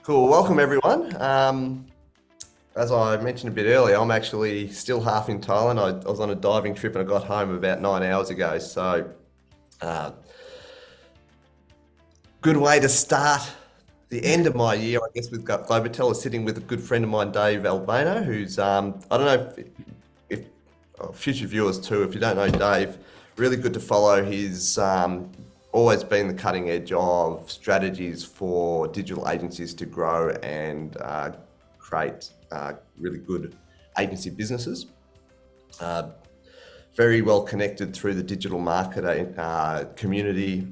Cool. Welcome, everyone. As I mentioned a bit earlier, I'm actually still half in Thailand. I was on a diving trip and I got home about 9 hours ago. So, uh, good way to start the end of my year, I guess, with Globital is sitting with a good friend of mine, Dave Albano, who's, I don't know if future viewers too, if you don't know Dave, really good to follow. He's always been the cutting edge of strategies for digital agencies to grow and create really good agency businesses. Very well connected through the digital marketing community.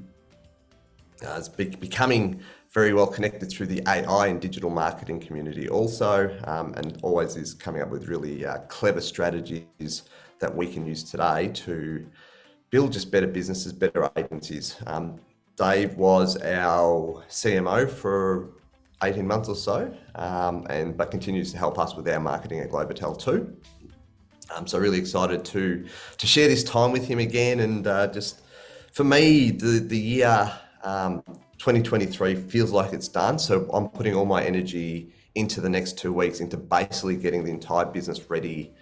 Is becoming very well connected through the AI and digital marketing community also, and always is coming up with really clever strategies that we can use today to build just better businesses, better agencies. Dave was our CMO for 18 months or so, but continues to help us with our marketing at Globital too. So really excited to share this time with him again, and just for me, the year 2023 feels like it's done. So I'm putting all my energy into the next 2 weeks into basically getting the entire business ready,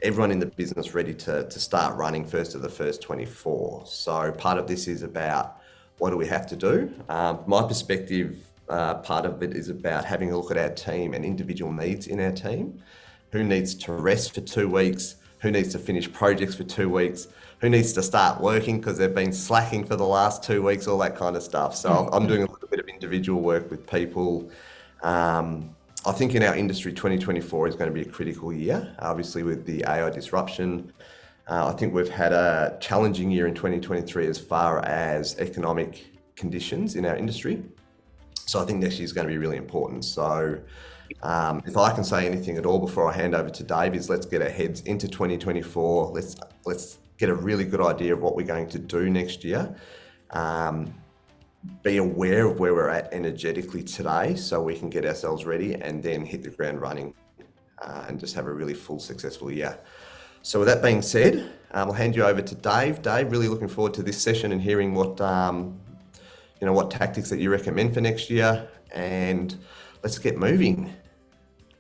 everyone in the business ready to start running first of the first 24. So part of this is about what do we have to do? My perspective, part of it is about having a look at our team and individual needs in our team. Who needs to rest for 2 weeks? Who needs to finish projects for 2 weeks? Who needs to start working because they've been slacking for the last 2 weeks, all that kind of stuff. So I'm doing a little bit of individual work with people. I think in our industry, 2024 is going to be a critical year, obviously with the AI disruption. I think we've had a challenging year in 2023 as far as economic conditions in our industry. So I think next year is going to be really important. So if I can say anything at all before I hand over to Dave, is let's get our heads into 2024. Let's get a really good idea of what we're going to do next year. Be aware of where we're at energetically today so we can get ourselves ready and then hit the ground running and just have a really full, successful year. So with that being said, I'll hand you over to Dave. Dave, really looking forward to this session and hearing what what tactics that you recommend for next year, and let's get moving.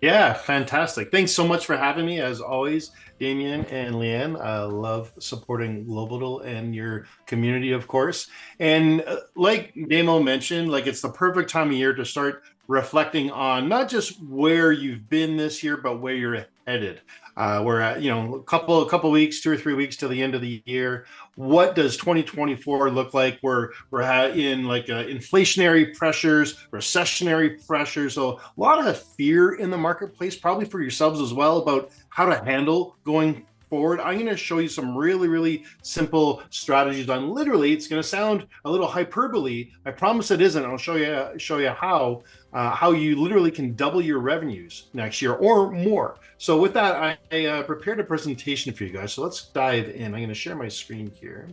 Yeah, fantastic. Thanks so much for having me, as always, Damien and Leanne. I love supporting Globital and your community, of course. And like Damo mentioned, it's the perfect time of year to start reflecting on not just where you've been this year, but where you're headed. We're at, a couple weeks, 2 or 3 weeks till the end of the year. What does 2024 look like? We're in inflationary pressures, recessionary pressures. So a lot of fear in the marketplace, probably for yourselves as well, about how to handle going forward. I'm going to show you some really, really simple strategies on literally, it's going to sound a little hyperbole. I promise it isn't. I'll show you how you literally can double your revenues next year or more. So with that, I prepared a presentation for you guys. So let's dive in. I'm going to share my screen here,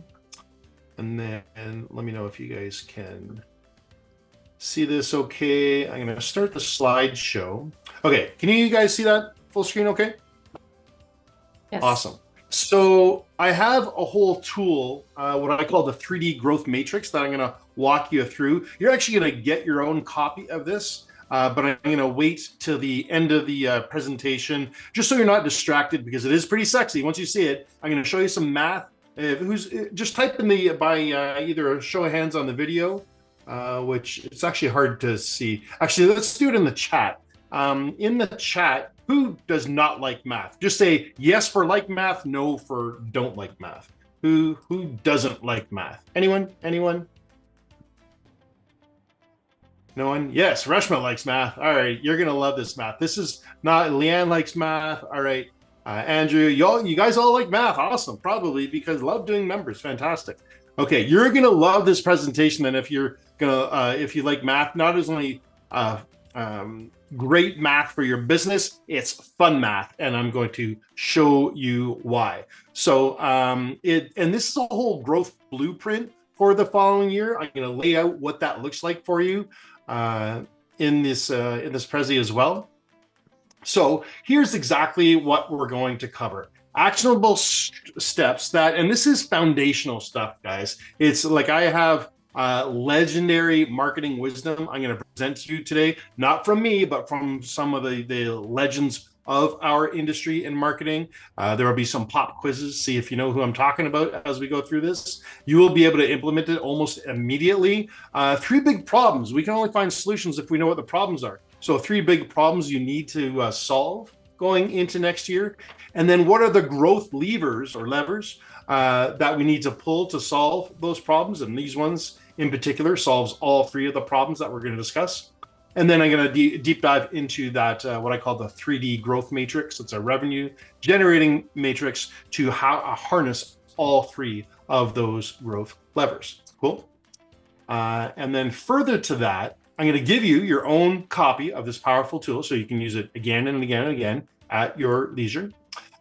and then let me know if you guys can see this okay. I'm going to start the slideshow. Okay, can you guys see that full screen okay? Yes. Awesome. So I have a whole tool, what I call the 3D growth matrix, that I'm going to walk you through. You're actually going to get your own copy of this, but I'm going to wait till the end of the presentation, just so you're not distracted, because it is pretty sexy. Once you see it, I'm going to show you some math. Just type in either a show of hands on the video, which it's actually hard to see. Actually, let's do it in the chat. In the chat, who does not like math? Just say yes for like math, no for don't like math. Who doesn't like math? Anyone? No one? Yes, Reshma likes math. All right, you're gonna love this math. This is not, Leanne likes math. All right, Andrew, you guys all like math. Awesome, probably because love doing numbers. Fantastic. Okay, you're gonna love this presentation. And if you like math, not as only great math for your business, it's fun math, and I'm going to show you why. So and this is a whole growth blueprint for the following year. I'm going to lay out what that looks like for you in this Prezi as well. So here's exactly what we're going to cover. Actionable steps that, and this is foundational stuff, guys. It's like I have legendary marketing wisdom I'm going to present to you today, not from me, but from some of the legends of our industry in marketing. There will be some pop quizzes, see if you know who I'm talking about as we go through this. You will be able to implement it almost immediately. 3 big problems. We can only find solutions if we know what the problems are. So 3 big problems you need to solve going into next year. And then what are the growth levers or levers that we need to pull to solve those problems? And these ones in particular solves all 3 of the problems that we're going to discuss. And then I'm going to deep dive into that, what I call the 3D growth matrix. It's a revenue generating matrix to harness all 3 of those growth levers. Cool. And then further to that, I'm going to give you your own copy of this powerful tool so you can use it again and again and again at your leisure.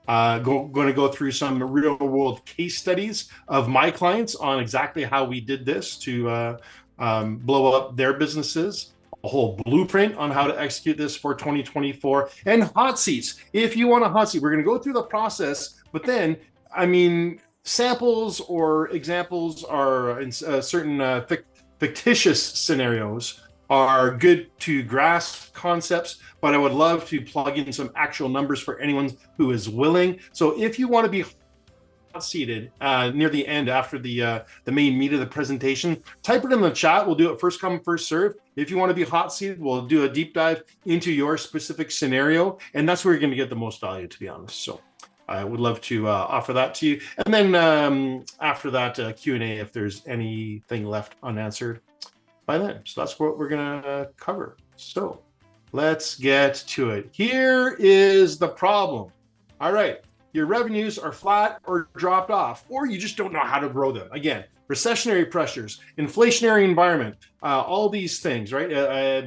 Going to go through some real world case studies of my clients on exactly how we did this to blow up their businesses. A whole blueprint on how to execute this for 2024, and hot seats. If you want a hot seat, we're going to go through the process, but then, I mean, samples or examples are in certain fictitious scenarios are good to grasp concepts, but I would love to plug in some actual numbers for anyone who is willing. So if you want to be seated near the end after the main meat of the presentation, type it in the chat. We'll do it first come, first serve. If you want to be hot seated, we'll do a deep dive into your specific scenario, and that's where you're going to get the most value, to be honest. So I would love to offer that to you. And then after that, Q&A if there's anything left unanswered by then. So that's what we're going to cover. So let's get to it. Here is the problem. All right. Your revenues are flat or dropped off, or you just don't know how to grow them. Again, recessionary pressures, inflationary environment, all these things, right?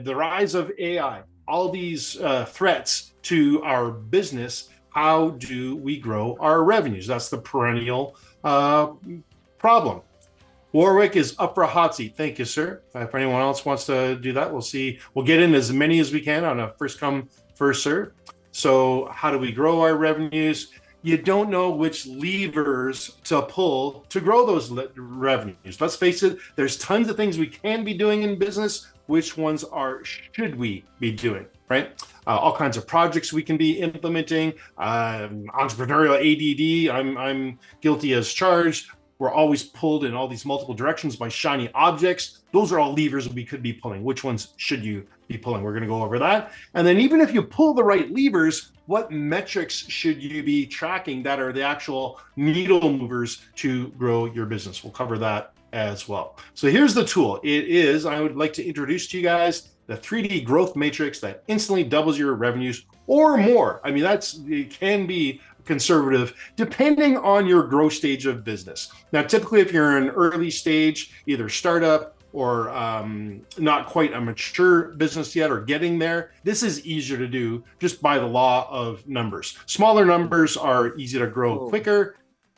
The rise of AI, all these threats to our business. How do we grow our revenues? That's the perennial problem. Warwick is up for a hot seat. Thank you, sir. If anyone else wants to do that, we'll see. We'll get in as many as we can on a first come, first serve. So how do we grow our revenues? You don't know which levers to pull to grow those revenues. Let's face it, there's tons of things we can be doing in business. Which ones should we be doing, right? All kinds of projects we can be implementing, entrepreneurial ADD, I'm guilty as charged. We're always pulled in all these multiple directions by shiny objects. Those are all levers we could be pulling. Which ones should you be pulling? We're going to go over that. And then even if you pull the right levers, what metrics should you be tracking that are the actual needle movers to grow your business? We'll cover that as well. So here's the tool. I would like to introduce to you guys the 3D growth matrix that instantly doubles your revenues or more. I mean, it can be conservative depending on your growth stage of business. Now, typically, if you're in an early stage, either startup or not quite a mature business yet or getting there, this is easier to do just by the law of numbers. Smaller numbers are easy to grow quicker.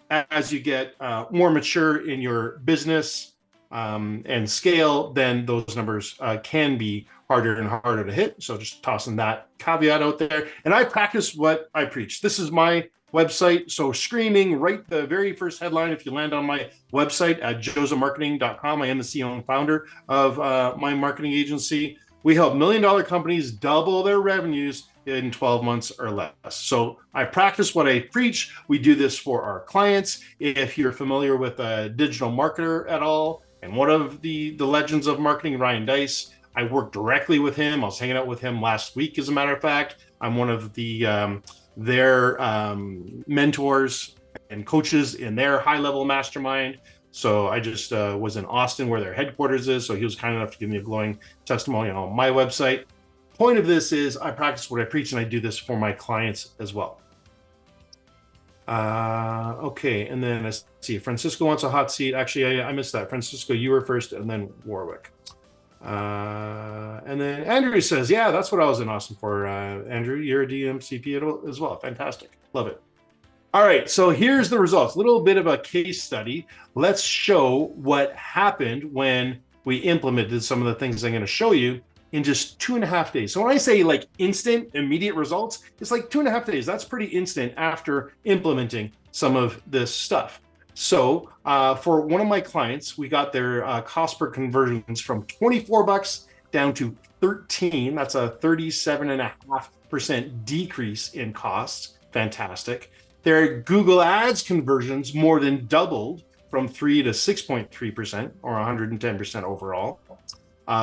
As you get more mature in your business and scale, then those numbers can be harder and harder to hit. So just tossing that caveat out there. And I practice what I preach. This is my website. So screaming right the very first headline, if you land on my website at jozamarketing.com, I am the CEO and founder of my marketing agency. We help $1 million companies double their revenues in 12 months or less. So I practice what I preach. We do this for our clients. If you're familiar with a digital marketer at all, and one of the legends of marketing, Ryan Deiss, I work directly with him. I was hanging out with him last week, as a matter of fact. I'm one of their mentors and coaches in their high-level mastermind. So I just was in Austin, where their headquarters is. So he was kind enough to give me a glowing testimonial on my website. Point of this is I practice what I preach, and I do this for my clients as well. Okay, and then let's see. Francisco wants a hot seat. Actually, I missed that. Francisco, you were first, and then Warwick. And then Andrew says, yeah, that's what I was in Austin for. Andrew, you're a DMCP as well. Fantastic. Love it. All right, so here's the results. A little bit of a case study. Let's show what happened when we implemented some of the things I'm going to show you in just 2.5 days. So when I say like instant, immediate results, it's like 2.5 days. That's pretty instant after implementing some of this stuff. So for one of my clients, we got their cost per conversions from $24 down to 13. That's a 37.5% decrease in costs. Fantastic. Their Google Ads conversions more than doubled from 3 to 6.3%, or 110% overall.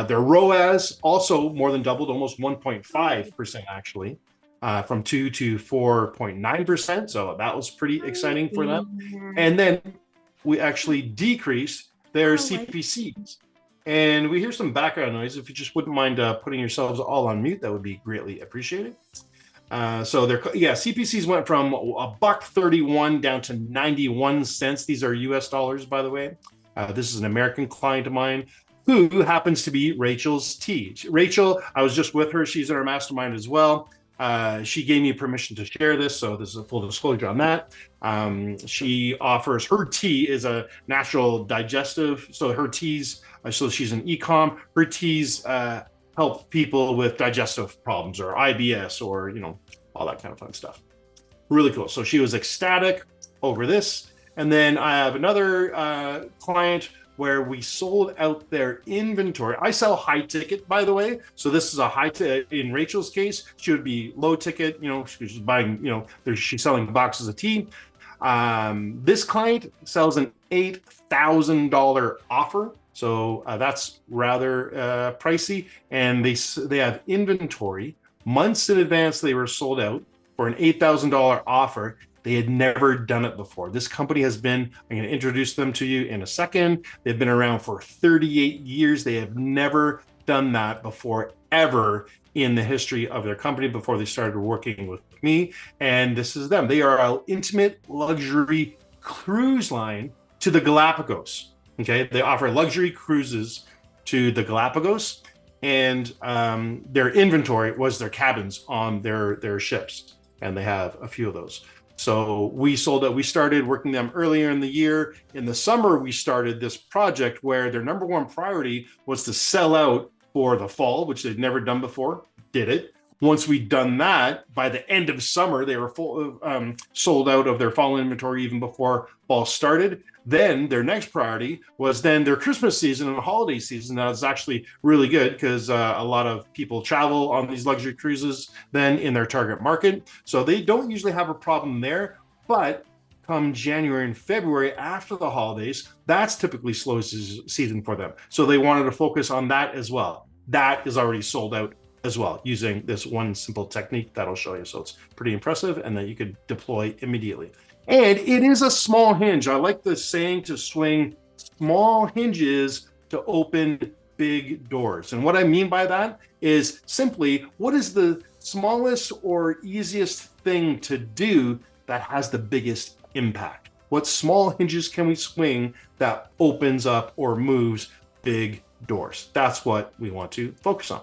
Their ROAS also more than doubled, almost 1.5% actually, from 2 to 4.9%. So that was pretty exciting for them. And then we actually decreased their CPCs. And we hear some background noise. If you just wouldn't mind putting yourselves all on mute, that would be greatly appreciated. So their CPCs went from $1.31 down to 91 cents. These are US dollars, by the way. This is an American client of mine who happens to be Rachel's teach. Rachel, I was just with her. She's in our mastermind as well. She gave me permission to share this, so this is a full disclosure on that. She offers, her tea is a natural digestive, so her teas, so she's an e-com, her teas help people with digestive problems or IBS or, all that kind of fun stuff. Really cool. So she was ecstatic over this. And then I have another client where we sold out their inventory. I sell high ticket, by the way. So this is a high ticket. In Rachel's case, she would be low ticket, she's buying, she's selling boxes of tea. This client sells an $8,000 offer. So that's rather pricey. And they have inventory. Months in advance, they were sold out for an $8,000 offer. They had never done it before. This company has been, I'm going to introduce them to you in a second. They've been around for 38 years. They have never done that before, ever in the history of their company before they started working with me. And this is them. They are an intimate luxury cruise line to the Galapagos. Okay. They offer luxury cruises to the Galapagos, and their inventory was their cabins on their ships. And they have a few of those. So we sold it. We started working them earlier in the year. In the summer, we started this project where their number one priority was to sell out for the fall, which they'd never done before. Did it. Once we'd done that, by the end of summer, they were sold out of their fall inventory even before fall started. Then their next priority was then their Christmas season and holiday season. That was actually really good because a lot of people travel on these luxury cruises then in their target market. So they don't usually have a problem there. But come January and February after the holidays, that's typically slow season for them. So they wanted to focus on that as well. That is already sold out as well, using this one simple technique that I'll show you. So it's pretty impressive and that you could deploy immediately. And it is a small hinge. I like the saying to swing small hinges to open big doors. And what I mean by that is simply, what is the smallest or easiest thing to do that has the biggest impact? What small hinges can we swing that opens up or moves big doors? That's what we want to focus on.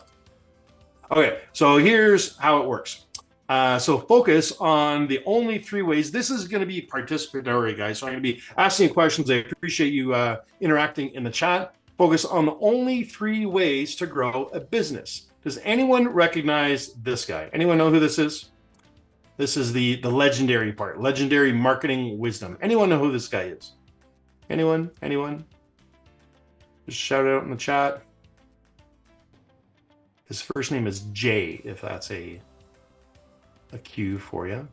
Okay, so here's how it works. So focus on the only 3 ways. This is going to be participatory, guys. So I'm going to be asking you questions. I appreciate you interacting in the chat. Focus on the only 3 ways to grow a business. Does anyone recognize this guy? Anyone know who this is? This is the legendary part, legendary marketing wisdom. Anyone know who this guy is? Anyone? Just shout it out in the chat. His first name is Jay, if that's a cue for you.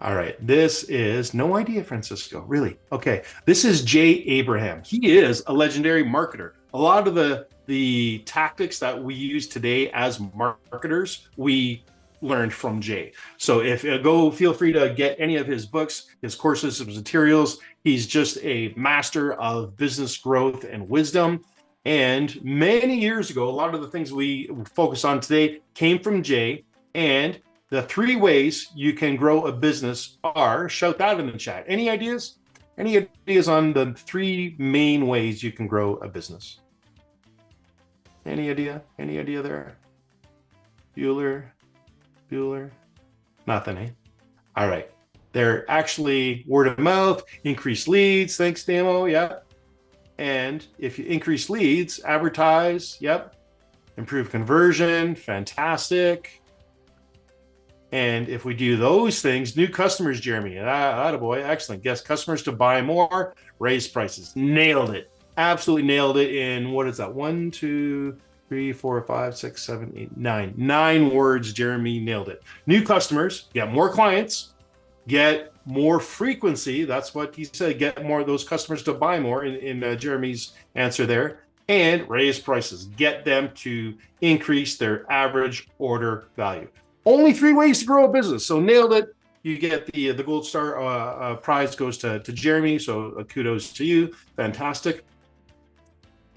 All right, this is, no idea, Francisco, really? Okay, this is Jay Abraham. He is a legendary marketer. A lot of the tactics that we use today as marketers, we learned from Jay. So if feel free to get any of his books, his courses, his materials. He's just a master of business growth and wisdom. And many years ago, a lot of the things we focus on today came from Jay. And the 3 ways you can grow a business are, shout that in the chat. Any ideas? Any ideas on the 3 main ways you can grow a business? Any idea? Any idea there? Bueller? Nothing, eh? All right. They're actually word of mouth, increase leads. Thanks, Damo. Yeah. And if you increase leads, advertise. Yep. Improve conversion. Fantastic. And if we do those things, new customers, Jeremy, attaboy, excellent. Guess customers to buy more, raise prices. Nailed it. Absolutely nailed it in, what is that? 1, 2, 3, 4, 5, 6, 7, 8, 9. 9 words, Jeremy nailed it. New customers, get more clients, get more frequency. That's what he said, get more of those customers to buy more in Jeremy's answer there. And raise prices, get them to increase their average order value. Only 3 ways to grow a business. So nailed it. You get the gold star prize goes to Jeremy. So kudos to you. Fantastic.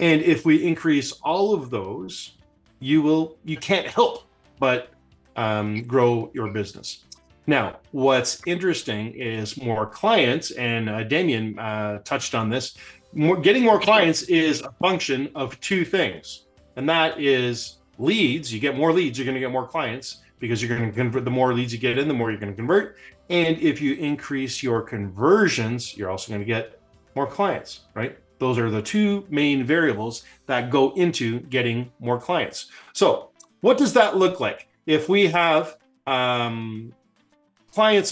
And if we increase all of those, you can't help but grow your business. Now, what's interesting is more clients, and Damien touched on this. Getting more clients is a function of 2 things, and that is leads. You get more leads, you're going to get more clients, because you're going to convert. The more leads you get in, the more you're going to convert. And if you increase your conversions, you're also going to get more clients, right? Those are the 2 main variables that go into getting more clients. So what does that look like? If we have clients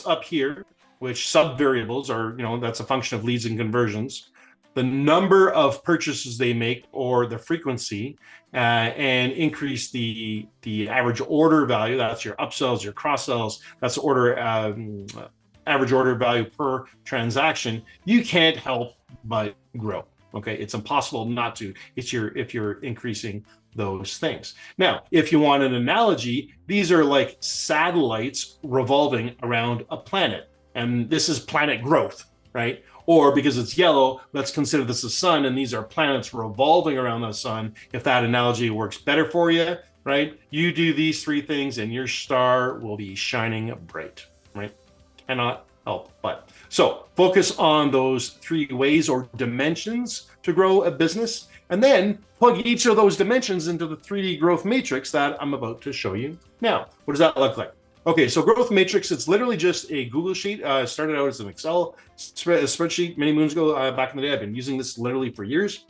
up here, which sub-variables are, that's a function of leads and conversions, the number of purchases they make or the frequency, and increase the average order value. That's your upsells, your cross-sells. That's average order value per transaction. You can't help but grow. Okay, it's impossible not to. If you're increasing those things. Now, if you want an analogy, these are like satellites revolving around a planet, and this is planet growth, right? Or because it's yellow, let's consider this a sun, and these are planets revolving around the sun. If that analogy works better for you, right? You do these 3 things and your star will be shining bright, right? Cannot help but. So focus on those 3 ways or dimensions to grow a business, and then plug each of those dimensions into the 3D growth matrix that I'm about to show you now. What does that look like? Okay, so growth matrix, it's literally just a Google sheet. Started out as an Excel spreadsheet many moons ago. Back in the day, I've been using this literally for years.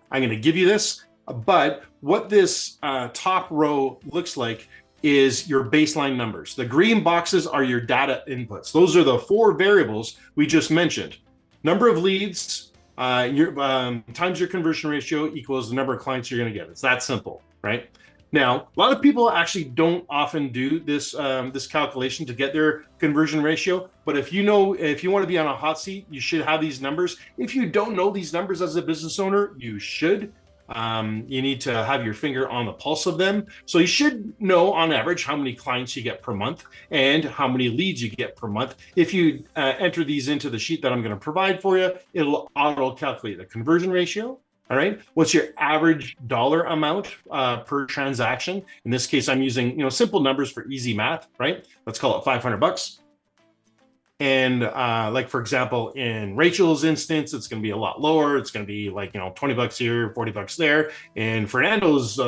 I'm going to give you this, but what this top row looks like is your baseline numbers. The green boxes are your data inputs. Those are the 4 variables we just mentioned. Number of leads, times your conversion ratio equals the number of clients you're going to get. It's that simple, right? Now, a lot of people actually don't often do this this calculation to get their conversion ratio. But if you want to be on a hot seat, you should have these numbers. If you don't know these numbers as a business owner, you should. You need to have your finger on the pulse of them. So you should know on average how many clients you get per month and how many leads you get per month. If you enter these into the sheet that I'm going to provide for you, it'll auto calculate the conversion ratio. All right. What's your average dollar amount per transaction? In this case, I'm using simple numbers for easy math, right? Let's call it $500. And like, for example, in Rachel's instance, it's going to be a lot lower. It's going to be like, $20 here, $40 there. In Fernando's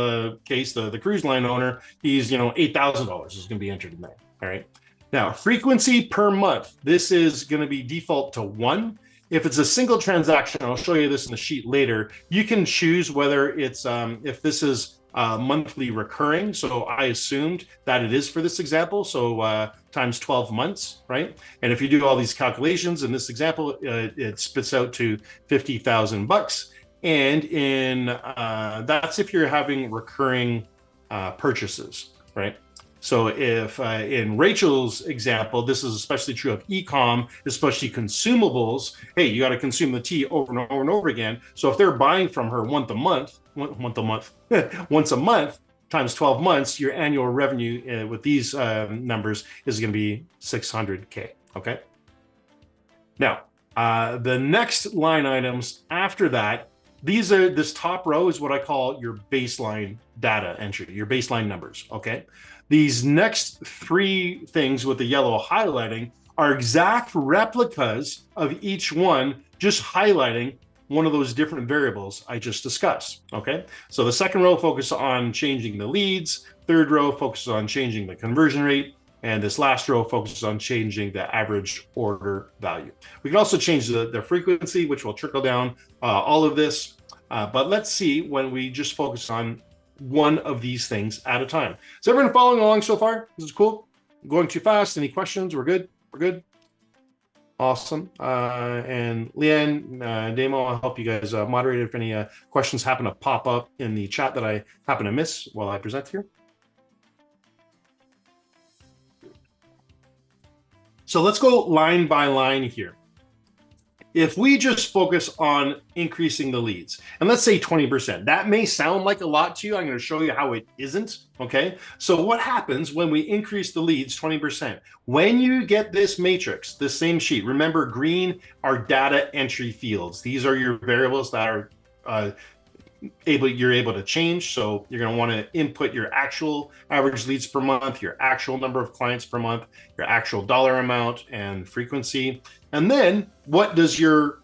case, the cruise line owner, he's, $8,000 is going to be entered in there. All right. Now, frequency per month. This is going to be default to 1. If it's a single transaction, I'll show you this in the sheet later, you can choose whether it's, if this is monthly recurring. So I assumed that it is for this example. So times 12 months, right? And if you do all these calculations in this example, it spits out to $50,000. And in that's if you're having recurring purchases, right? So if in Rachel's example, this is especially true of e-com, especially consumables. Hey, you got to consume the tea over and over and over again. So if they're buying from her once a month times 12 months, your annual revenue with these numbers is going to be $600K. Okay. Now, the next line items after that, this top row is what I call your baseline data entry, your baseline numbers. Okay. These next 3 things with the yellow highlighting are exact replicas of each one, just highlighting one of those different variables I just discussed, okay? So the second row focuses on changing the leads, third row focuses on changing the conversion rate, and this last row focuses on changing the average order value. We can also change the frequency, which will trickle down all of this, but let's see when we just focus on one of these things at a time. Is everyone following along so far? This is cool? going too fast? Any questions? We're good. We're good. Awesome. And Leanne, Damo, I'll help you guys moderate if any questions happen to pop up in the chat that I happen to miss while I present here. So let's go line by line here. If we just focus on increasing the leads, and let's say 20%, that may sound like a lot to you. I'm going to show you how it isn't. Okay. So what happens when we increase the leads 20%? When you get this matrix, this same sheet, remember green are data entry fields. These are your variables that are you're able to change. So you're going to want to input your actual average leads per month, your actual number of clients per month, your actual dollar amount and frequency. And then what does your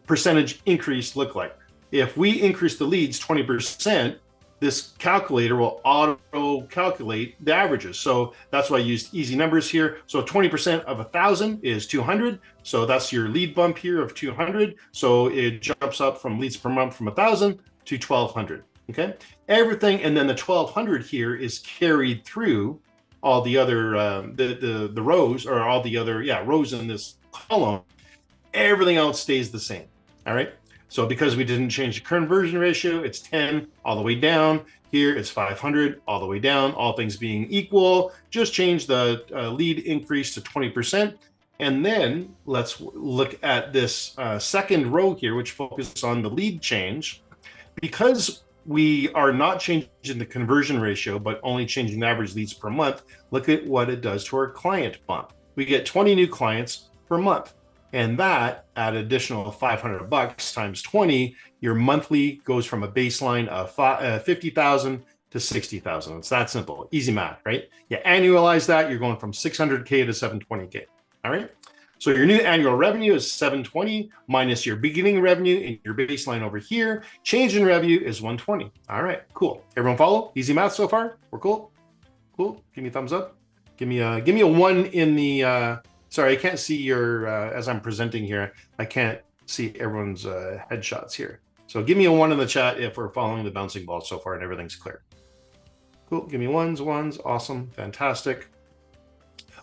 percentage increase look like? If we increase the leads 20%, this calculator will auto calculate the averages. So that's why I used easy numbers here. So 20% of 1,000 is 200. So that's your lead bump here of 200. So it jumps up from leads per month from 1,000 to 1,200. Okay, everything, and then the 1,200 here is carried through all the other the rows, or all the other rows in this column. Everything else stays the same. All right. So because we didn't change the conversion ratio, it's 10 all the way down. Here it's 500 all the way down, all things being equal. Just change the lead increase to 20%. And then let's look at this second row here, which focuses on the lead change. Because we are not changing the conversion ratio, but only changing the average leads per month, look at what it does to our client bump. We get 20 new clients per month. And that at additional $500 times 20, your monthly goes from a baseline of 50,000 to 60,000. It's that simple, easy math, right? You annualize that, you're going from 600K to 720K. All right. So your new annual revenue is 720 minus your beginning revenue and your baseline over here. Change in revenue is 120. All right, cool. Everyone follow? Easy math so far? We're cool? Cool. Give me a thumbs up. Give me a one in the sorry, I can't see your, as I'm presenting here, I can't see everyone's headshots here. So give me a one in the chat if we're following the bouncing ball so far and everything's clear. Cool, give me ones, awesome, fantastic.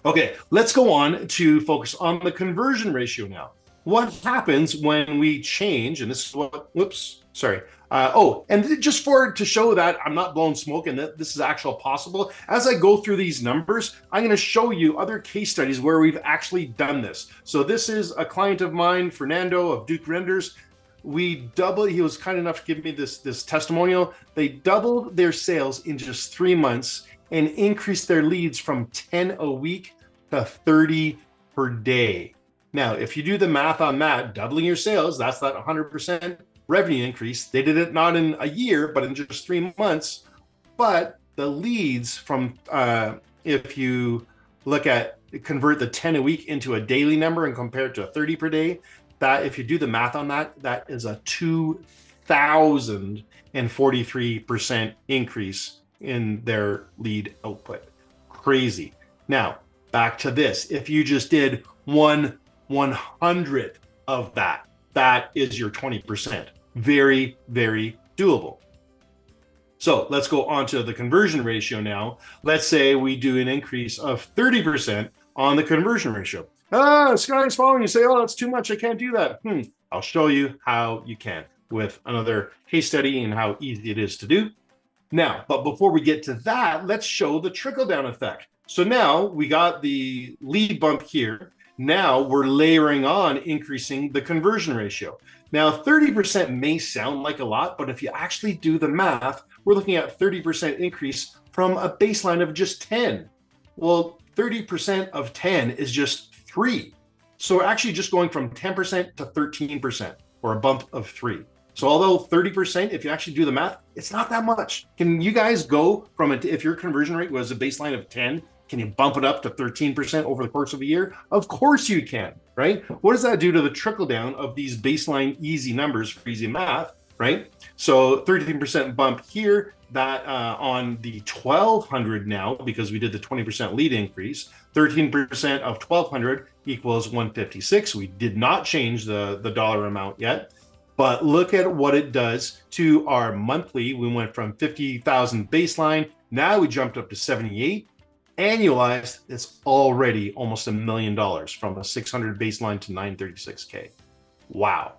Okay, let's go on to focus on the conversion ratio now. What happens when we change, and this is what, whoops, sorry. And just to show that I'm not blowing smoke and that this is actually possible, as I go through these numbers, I'm going to show you other case studies where we've actually done this. So this is a client of mine, Fernando of Duke Renders. He was kind enough to give me this testimonial. They doubled their sales in just 3 months and increased their leads from 10 a week to 30 per day. Now, if you do the math on that, doubling your sales, that's that 100% revenue increase. They did it not in a year, but in just 3 months. But the leads from, if you look at, convert the 10 a week into a daily number and compare it to a 30 per day, that if you do the math on that, that is a 2,043% increase in their lead output. Crazy. Now, back to this. If you just did 1/100th of that, that is your 20%. Very, very doable. So let's go on to the conversion ratio now. Let's say we do an increase of 30% on the conversion ratio. Sky's falling. You say, oh, that's too much. I can't do that. I'll show you how you can with another case study and how easy it is to do. Now, but before we get to that, let's show the trickle-down effect. So now we got the lead bump here. Now we're layering on increasing the conversion ratio. Now, 30% may sound like a lot, but if you actually do the math, we're looking at 30% increase from a baseline of just 10. Well, 30% of 10 is just 3. So we're actually just going from 10% to 13%, or a bump of 3. So although 30%, if you actually do the math, it's not that much. Can you guys go from it, if your conversion rate was a baseline of 10, can you bump it up to 13% over the course of a year? Of course you can, right? What does that do to the trickle down of these baseline easy numbers for easy math, right? So 13% bump here, that on the 1,200 now, because we did the 20% lead increase, 13% of 1,200 equals 156. We did not change the dollar amount yet, but look at what it does to our monthly. We went from 50,000 baseline. Now we jumped up to 78. Annualized, it's already almost $1 million from a 600 baseline to 936K. Wow.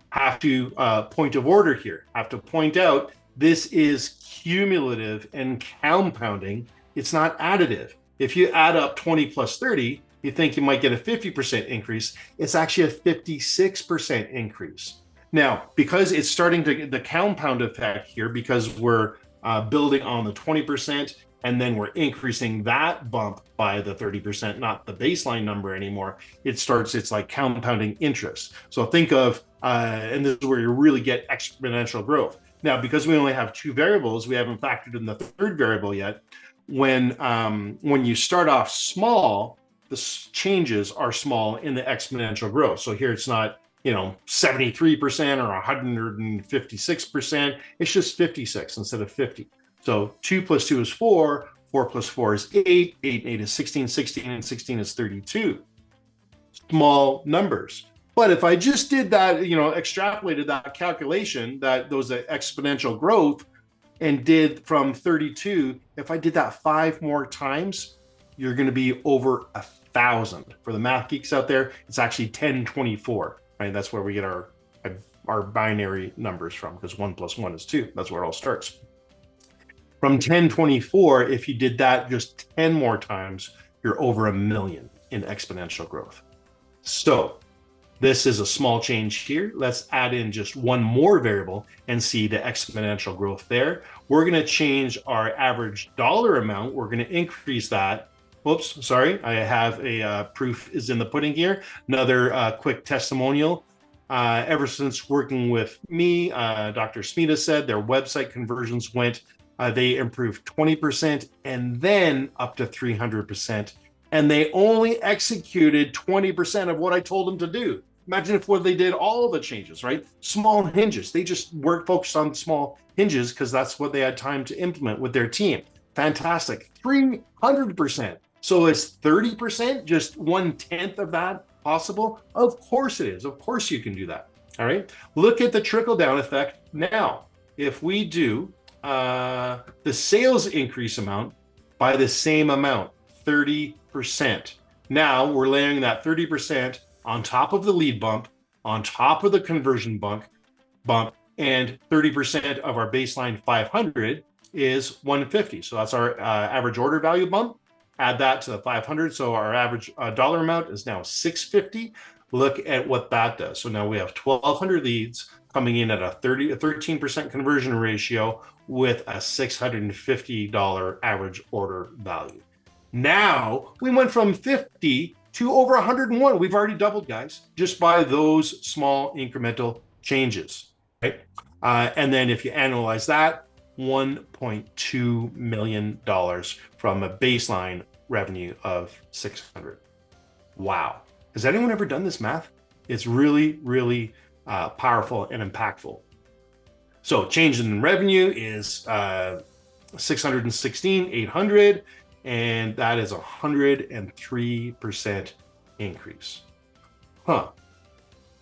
Have to point of order here. Have to point out this is cumulative and compounding. It's not additive. If you add up 20 plus 30, you think you might get a 50% increase. It's actually a 56% increase. Now, because it's starting to get the compound effect here, because we're building on the 20%, and then we're increasing that bump by the 30%, not the baseline number anymore. It's like compounding interest. So think of, and this is where you really get exponential growth. Now, because we only have two variables, we haven't factored in the third variable yet. When you start off small, the changes are small in the exponential growth. So here it's not, 73% or 156%. It's just 56 instead of 50. So 2 plus 2 is 4, 4 plus 4 is 8, 8 and 8 is 16, 16 and 16 is 32. Small numbers. But if I just did that, extrapolated that calculation, that those exponential growth, and did from 32, if I did that 5 more times, you're going to be over 1,000. For the math geeks out there, it's actually 1024, right? That's where we get our binary numbers from, because 1 plus 1 is 2. That's where it all starts. From 1024, if you did that just 10 more times, you're over 1 million in exponential growth. So this is a small change here. Let's add in just one more variable and see the exponential growth there. We're going to change our average dollar amount. We're going to increase that. Whoops, sorry. I have a proof is in the pudding here. Another quick testimonial. Ever since working with me, Dr. Smita said their website conversions went, they improved 20% and then up to 300%. And they only executed 20% of what I told them to do. Imagine if they did all the changes, right? Small hinges. They just focused on small hinges because that's what they had time to implement with their team. Fantastic. 300%. So is 30%, just 1/10 of that possible? Of course it is. Of course you can do that. All right. Look at the trickle down effect. Now, if we do the sales increase amount by the same amount, 30%. Now we're layering that 30% on top of the lead bump, on top of the conversion bump, and 30% of our baseline 500 is 150. So that's our average order value bump. Add that to the 500. So our average dollar amount is now 650. Look at what that does. So now we have 1,200 leads coming in at a 13% conversion ratio with a $650 average order value. Now we went from 50 to over 101. We've already doubled, guys, just by those small incremental changes, right? And then if you analyze that, $1.2 million from a baseline revenue of 600. Wow. Has anyone ever done this math? It's really, really powerful and impactful. So change in revenue is 616, 800, and that is 103% increase.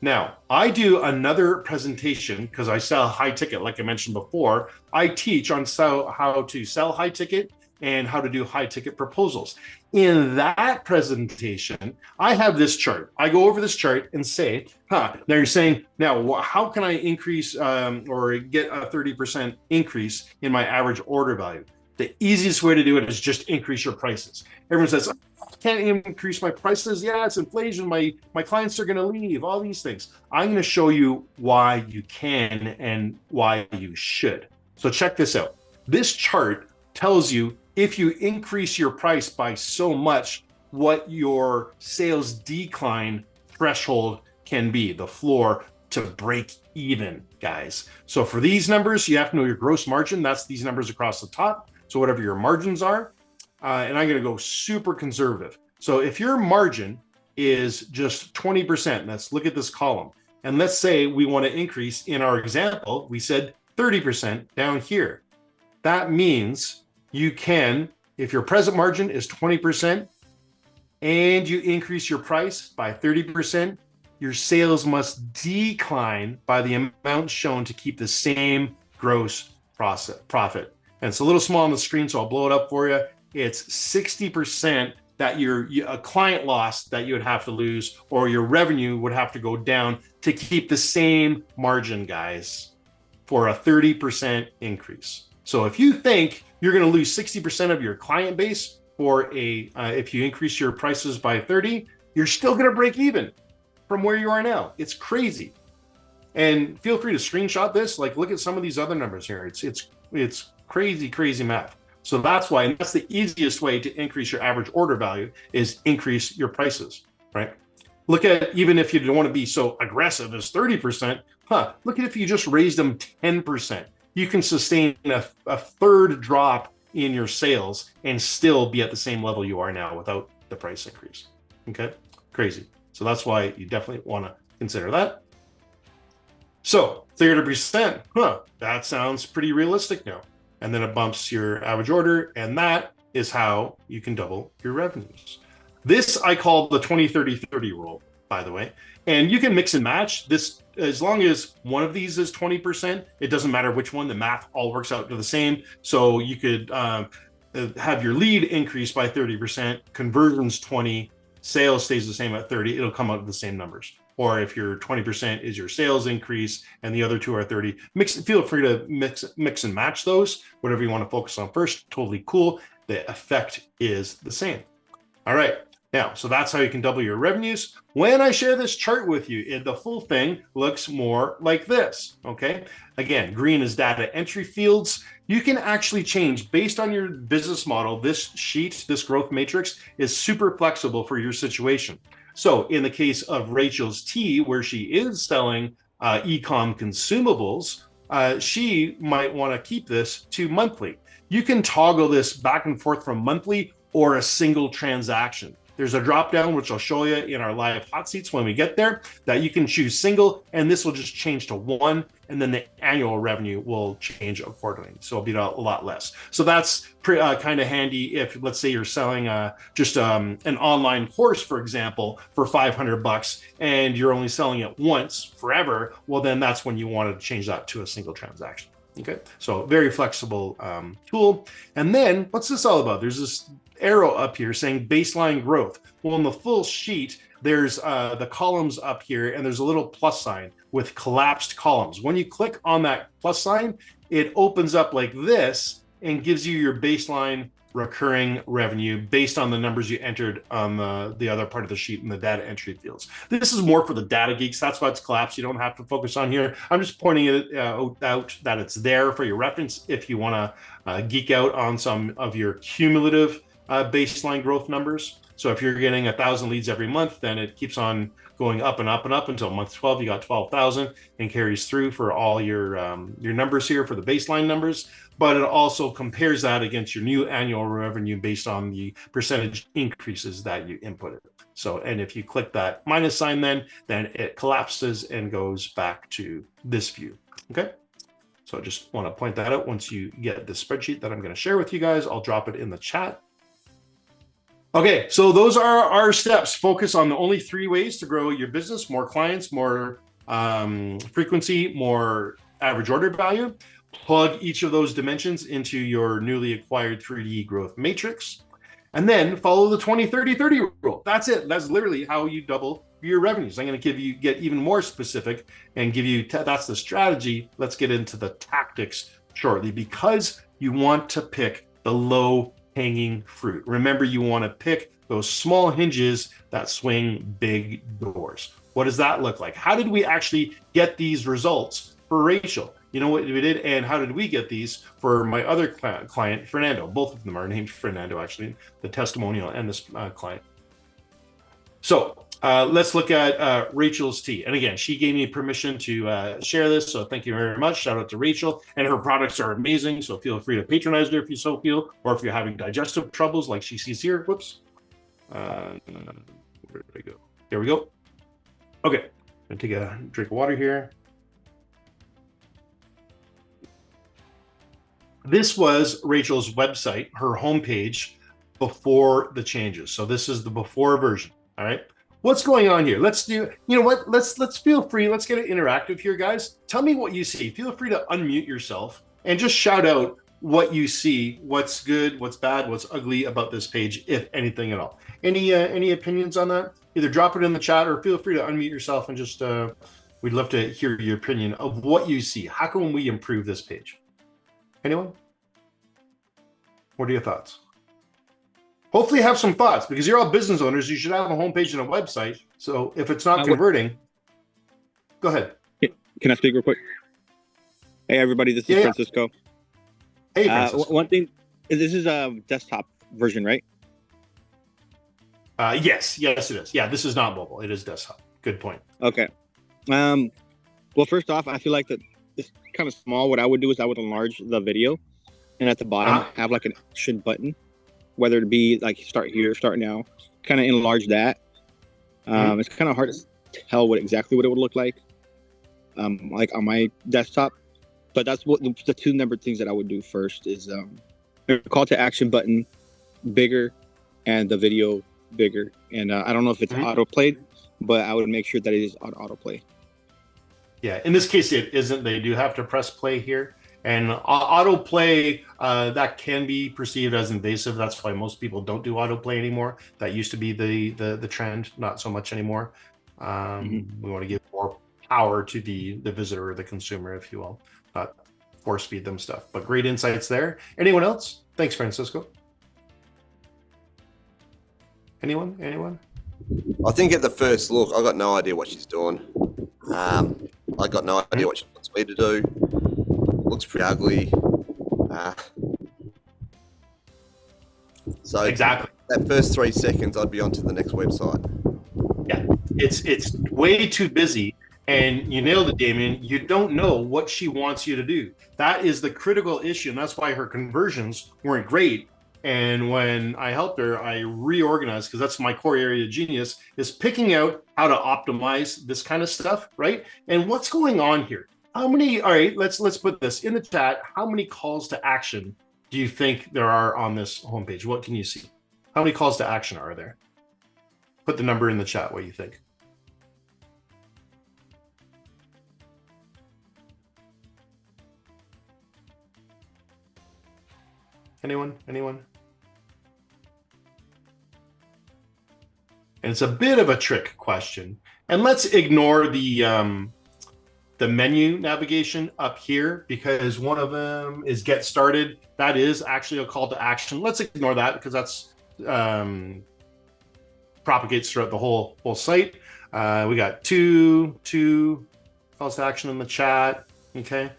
Now, I do another presentation because I sell high ticket, like I mentioned before. I teach on how to sell high ticket and how to do high ticket proposals. In that presentation, I have this chart. I go over this chart and say, now you're saying, now how can I increase or get a 30% increase in my average order value? The easiest way to do it is just increase your prices. Everyone says, I can't increase my prices. Yeah, it's inflation. My clients are going to leave, all these things. I'm going to show you why you can and why you should. So check this out. This chart tells you if you increase your price by so much, what your sales decline threshold can be, the floor to break even, guys. So for these numbers, you have to know your gross margin. That's these numbers across the top. So whatever your margins are, and I'm going to go super conservative. So if your margin is just 20%, let's look at this column. And let's say we want to increase, in our example, we said 30% down here. That means you can, if your present margin is 20% and you increase your price by 30%, your sales must decline by the amount shown to keep the same gross profit. And it's a little small on the screen, so I'll blow it up for you. it's 60% that a client loss that you would have to lose, or your revenue would have to go down to keep the same margin, guys, for a 30% increase. So if you think you're going to lose 60% of your client base for if you increase your prices by 30, you're still going to break even from where you are now. It's crazy. And feel free to screenshot this. Like, look at some of these other numbers here. It's crazy math. So that's why, and that's the easiest way to increase your average order value, is increase your prices, right? Look at, even if you don't want to be so aggressive as 30%, look at if you just raise them 10%. You can sustain a third drop in your sales and still be at the same level you are now without the price increase. Okay, crazy. So that's why you definitely want to consider that. So 30%, that sounds pretty realistic now. And then it bumps your average order, and that is how you can double your revenues. This I call the 20-30-30 rule, by the way. And you can mix and match this. As long as one of these is 20%, it doesn't matter which one, the math all works out to the same. So you could have your lead increase by 30%, conversions 20, sales stays the same at 30, it'll come out of the same numbers. Or if your 20% is your sales increase and the other two are 30, feel free to mix and match those, whatever you want to focus on first, totally cool. The effect is the same. All right, now, so that's how you can double your revenues. When I share this chart with you, the full thing looks more like this, okay? Again, green is data entry fields. You can actually change based on your business model. This sheet, this growth matrix, is super flexible for your situation. So in the case of Rachel's tea, where she is selling e-com consumables, she might want to keep this to monthly. You can toggle this back and forth from monthly or a single transaction. There's a drop down, which I'll show you in our live hot seats when we get there, that you can choose single, and this will just change to 1, and then the annual revenue will change accordingly. So it'll be a lot less. So that's kind of handy if, let's say, you're selling just an online course, for example, for $500, and you're only selling it once forever. Well, then that's when you want to change that to a single transaction. Okay, so very flexible tool. And then what's this all about? There's this arrow up here saying baseline growth. Well, in the full sheet, there's the columns up here, and there's a little plus sign with collapsed columns. When you click on that plus sign, it opens up like this and gives you your baseline recurring revenue based on the numbers you entered on the other part of the sheet in the data entry fields. This is more for the data geeks. That's why it's collapsed. You don't have to focus on here. I'm just pointing it out that it's there for your reference if you want to geek out on some of your cumulative baseline growth numbers. So if you're getting 1,000 leads every month, then it keeps on going up and up and up until month 12, you got 12,000, and carries through for all your numbers here for the baseline numbers. But it also compares that against your new annual revenue based on the percentage increases that you inputted. So, and if you click that minus sign, then it collapses and goes back to this view. Okay. So I just want to point that out. Once you get the spreadsheet that I'm going to share with you guys, I'll drop it in the chat. Okay, so those are our steps. Focus on the only 3 ways to grow your business: more clients, more frequency, more average order value. Plug each of those dimensions into your newly acquired 3D growth matrix, and then follow the 20-30-30 rule. That's it. That's literally how you double your revenues. I'm going to get even more specific and give you, that's the strategy. Let's get into the tactics shortly, because you want to pick the low hanging fruit. Remember, you want to pick those small hinges that swing big doors. What does that look like? How did we actually get these results for Rachel? You know what we did, and how did we get these for my other client, Fernando? Both of them are named Fernando, actually, the testimonial and this client. So let's look at Rachel's tea. And again, she gave me permission to share this, so thank you very much. Shout out to Rachel. And her products are amazing, so feel free to patronize her if you so feel, or if you're having digestive troubles like she sees here. Whoops. Where did I go? There we go. Okay, I'm gonna take a drink of water here. This was Rachel's website, her homepage before the changes. So this is the before version. All right. What's going on here? Let's do, you know what? Let's feel free. Let's get it interactive here, guys. Tell me what you see. Feel free to unmute yourself and just shout out what you see, what's good, what's bad, what's ugly about this page, if anything at all. Any opinions on that? Either drop it in the chat or feel free to unmute yourself and just, we'd love to hear your opinion of what you see. How can we improve this page? Anyone? What are your thoughts? Hopefully you have some thoughts, because you're all business owners. You should have a homepage and a website. So if it's not converting, go ahead. Can I speak real quick? Hey, everybody, this is Francisco. Hey, Francisco. One thing, this is a desktop version, right? Yes, it is. Yeah, this is not mobile. It is desktop. Good point. Okay. Well, first off, I feel like that it's kind of small. What I would do is I would enlarge the video, and at the bottom have like an action button, whether it be like start here, start now, kind of enlarge that. It's kind of hard to tell exactly what it would look like on my desktop. But that's what the two number things that I would do first is the call to action button bigger and the video bigger. And I don't know if it's auto-played, but I would make sure that it is auto-play. Yeah, in this case, it isn't. They do have to press play here. And autoplay, that can be perceived as invasive. That's why most people don't do autoplay anymore. That used to be the trend, not so much anymore. We want to give more power to the visitor or the consumer, if you will, not force feed them stuff. But great insights there. Anyone else? Thanks, Francisco. Anyone? I think at the first look, I got no idea what she's doing. I got no idea what she wants me to do. Looks pretty ugly. So exactly that first 3 seconds, I'd be on to the next website. Yeah, it's way too busy. And you nailed it, Damien. You don't know what she wants you to do. That is the critical issue. And that's why her conversions weren't great. And when I helped her, I reorganized, because that's my core area of genius, is picking out how to optimize this kind of stuff, right? And what's going on here? How many, all right, let's put this in the chat. How many calls to action do you think there are on this homepage? What can you see? How many calls to action are there? Put the number in the chat, what you think. Anyone? And it's a bit of a trick question. And let's ignore the menu navigation up here, because one of them is get started. That is actually a call to action. Let's ignore that, because that's propagates throughout the whole site. We got two calls to action in the chat. Okay.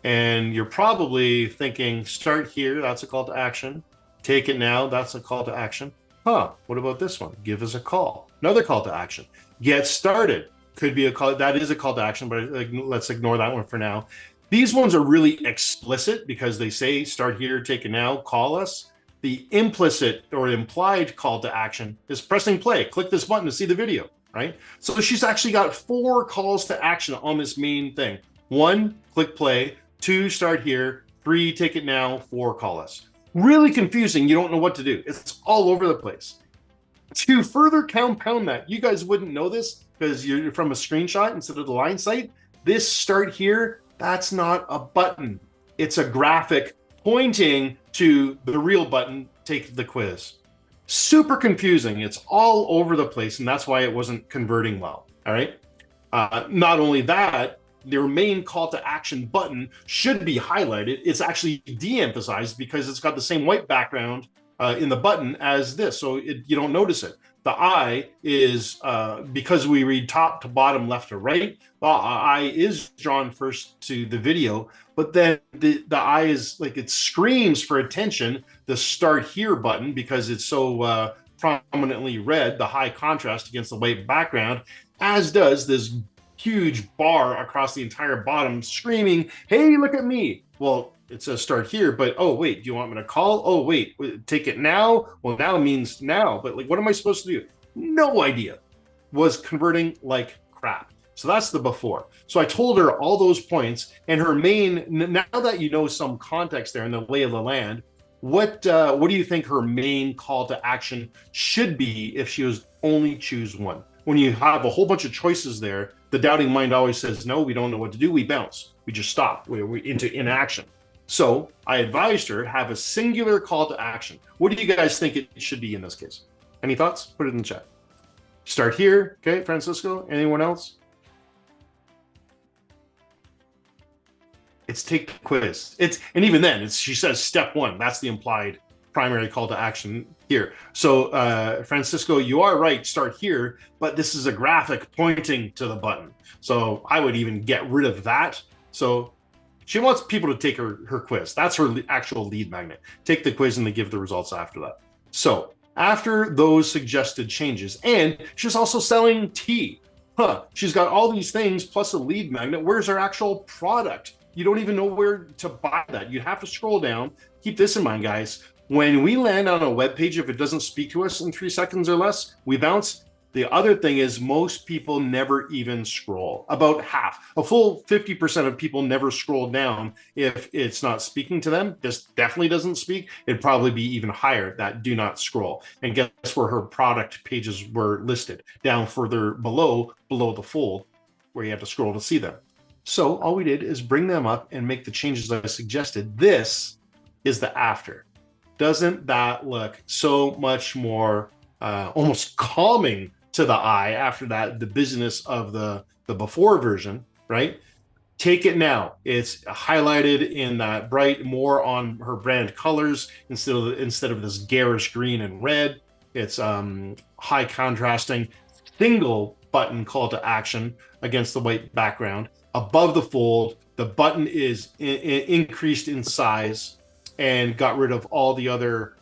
And you're probably thinking, start here, that's a call to action. Take it now, that's a call to action. What about this one? Give us a call. Another call to action. Get started. Could be a call. That is a call to action, but let's ignore that one for now. These ones are really explicit, because they say start here, take it now, call us. The implicit or implied call to action is pressing play. Click this button to see the video, right? So she's actually got 4 calls to action on this main thing. 1, click play. 2, start here. 3, take it now. 4, call us. Really confusing. You don't know what to do. It's all over the place. To further compound that, you guys wouldn't know this because you're from a screenshot instead of the line site. This start here, that's not a button. It's a graphic pointing to the real button, take the quiz. Super confusing. It's all over the place, and that's why it wasn't converting well. All right. Not only that, their main call to action button should be highlighted. It's actually de-emphasized because it's got the same white background in the button as this, so you don't notice it. The eye is, because we read top to bottom, left to right, the eye is drawn first to the video, but then the eye is like, it screams for attention, the start here button, because it's so prominently red, the high contrast against the white background, as does this huge bar across the entire bottom screaming, hey, look at me. Well, it says start here, but oh, wait, do you want me to call? Oh, wait, take it now? Well, now means now, but like, what am I supposed to do? No idea. Was converting like crap. So that's the before. So I told her all those points, and her main, now that you know some context there in the lay of the land, what do you think her main call to action should be if she was only choose one? When you have a whole bunch of choices there, the doubting mind always says, no, we don't know what to do. We bounce. We just stop. We're into inaction. So I advised her have a singular call to action. What do you guys think it should be in this case? Any thoughts? Put it in the chat. Start here. Okay, Francisco. Anyone else? It's take the quiz. And even then, she says step 1. That's the implied primary call to action here. So Francisco, you are right. Start here, but this is a graphic pointing to the button. So I would even get rid of that. So she wants people to take her quiz. That's her actual lead magnet. Take the quiz and they give the results after that. So after those suggested changes, and she's also selling tea. She's got all these things plus a lead magnet. Where's her actual product? You don't even know where to buy that. You have to scroll down. Keep this in mind, guys. When we land on a web page, if it doesn't speak to us in 3 seconds or less, we bounce. The other thing is most people never even scroll. About half, a full 50% of people never scroll down if it's not speaking to them. This definitely doesn't speak. It'd probably be even higher that do not scroll. And guess where her product pages were listed? Down further below the fold where you have to scroll to see them. So all we did is bring them up and make the changes I suggested. This is the after. Doesn't that look so much more almost calming to the eye after that, the business of the before version, right? Take it now. It's highlighted in that bright, more on her brand colors instead of this garish green and red. It's high contrasting, single button call to action against the white background. Above the fold, the button is increased in size and got rid of all the other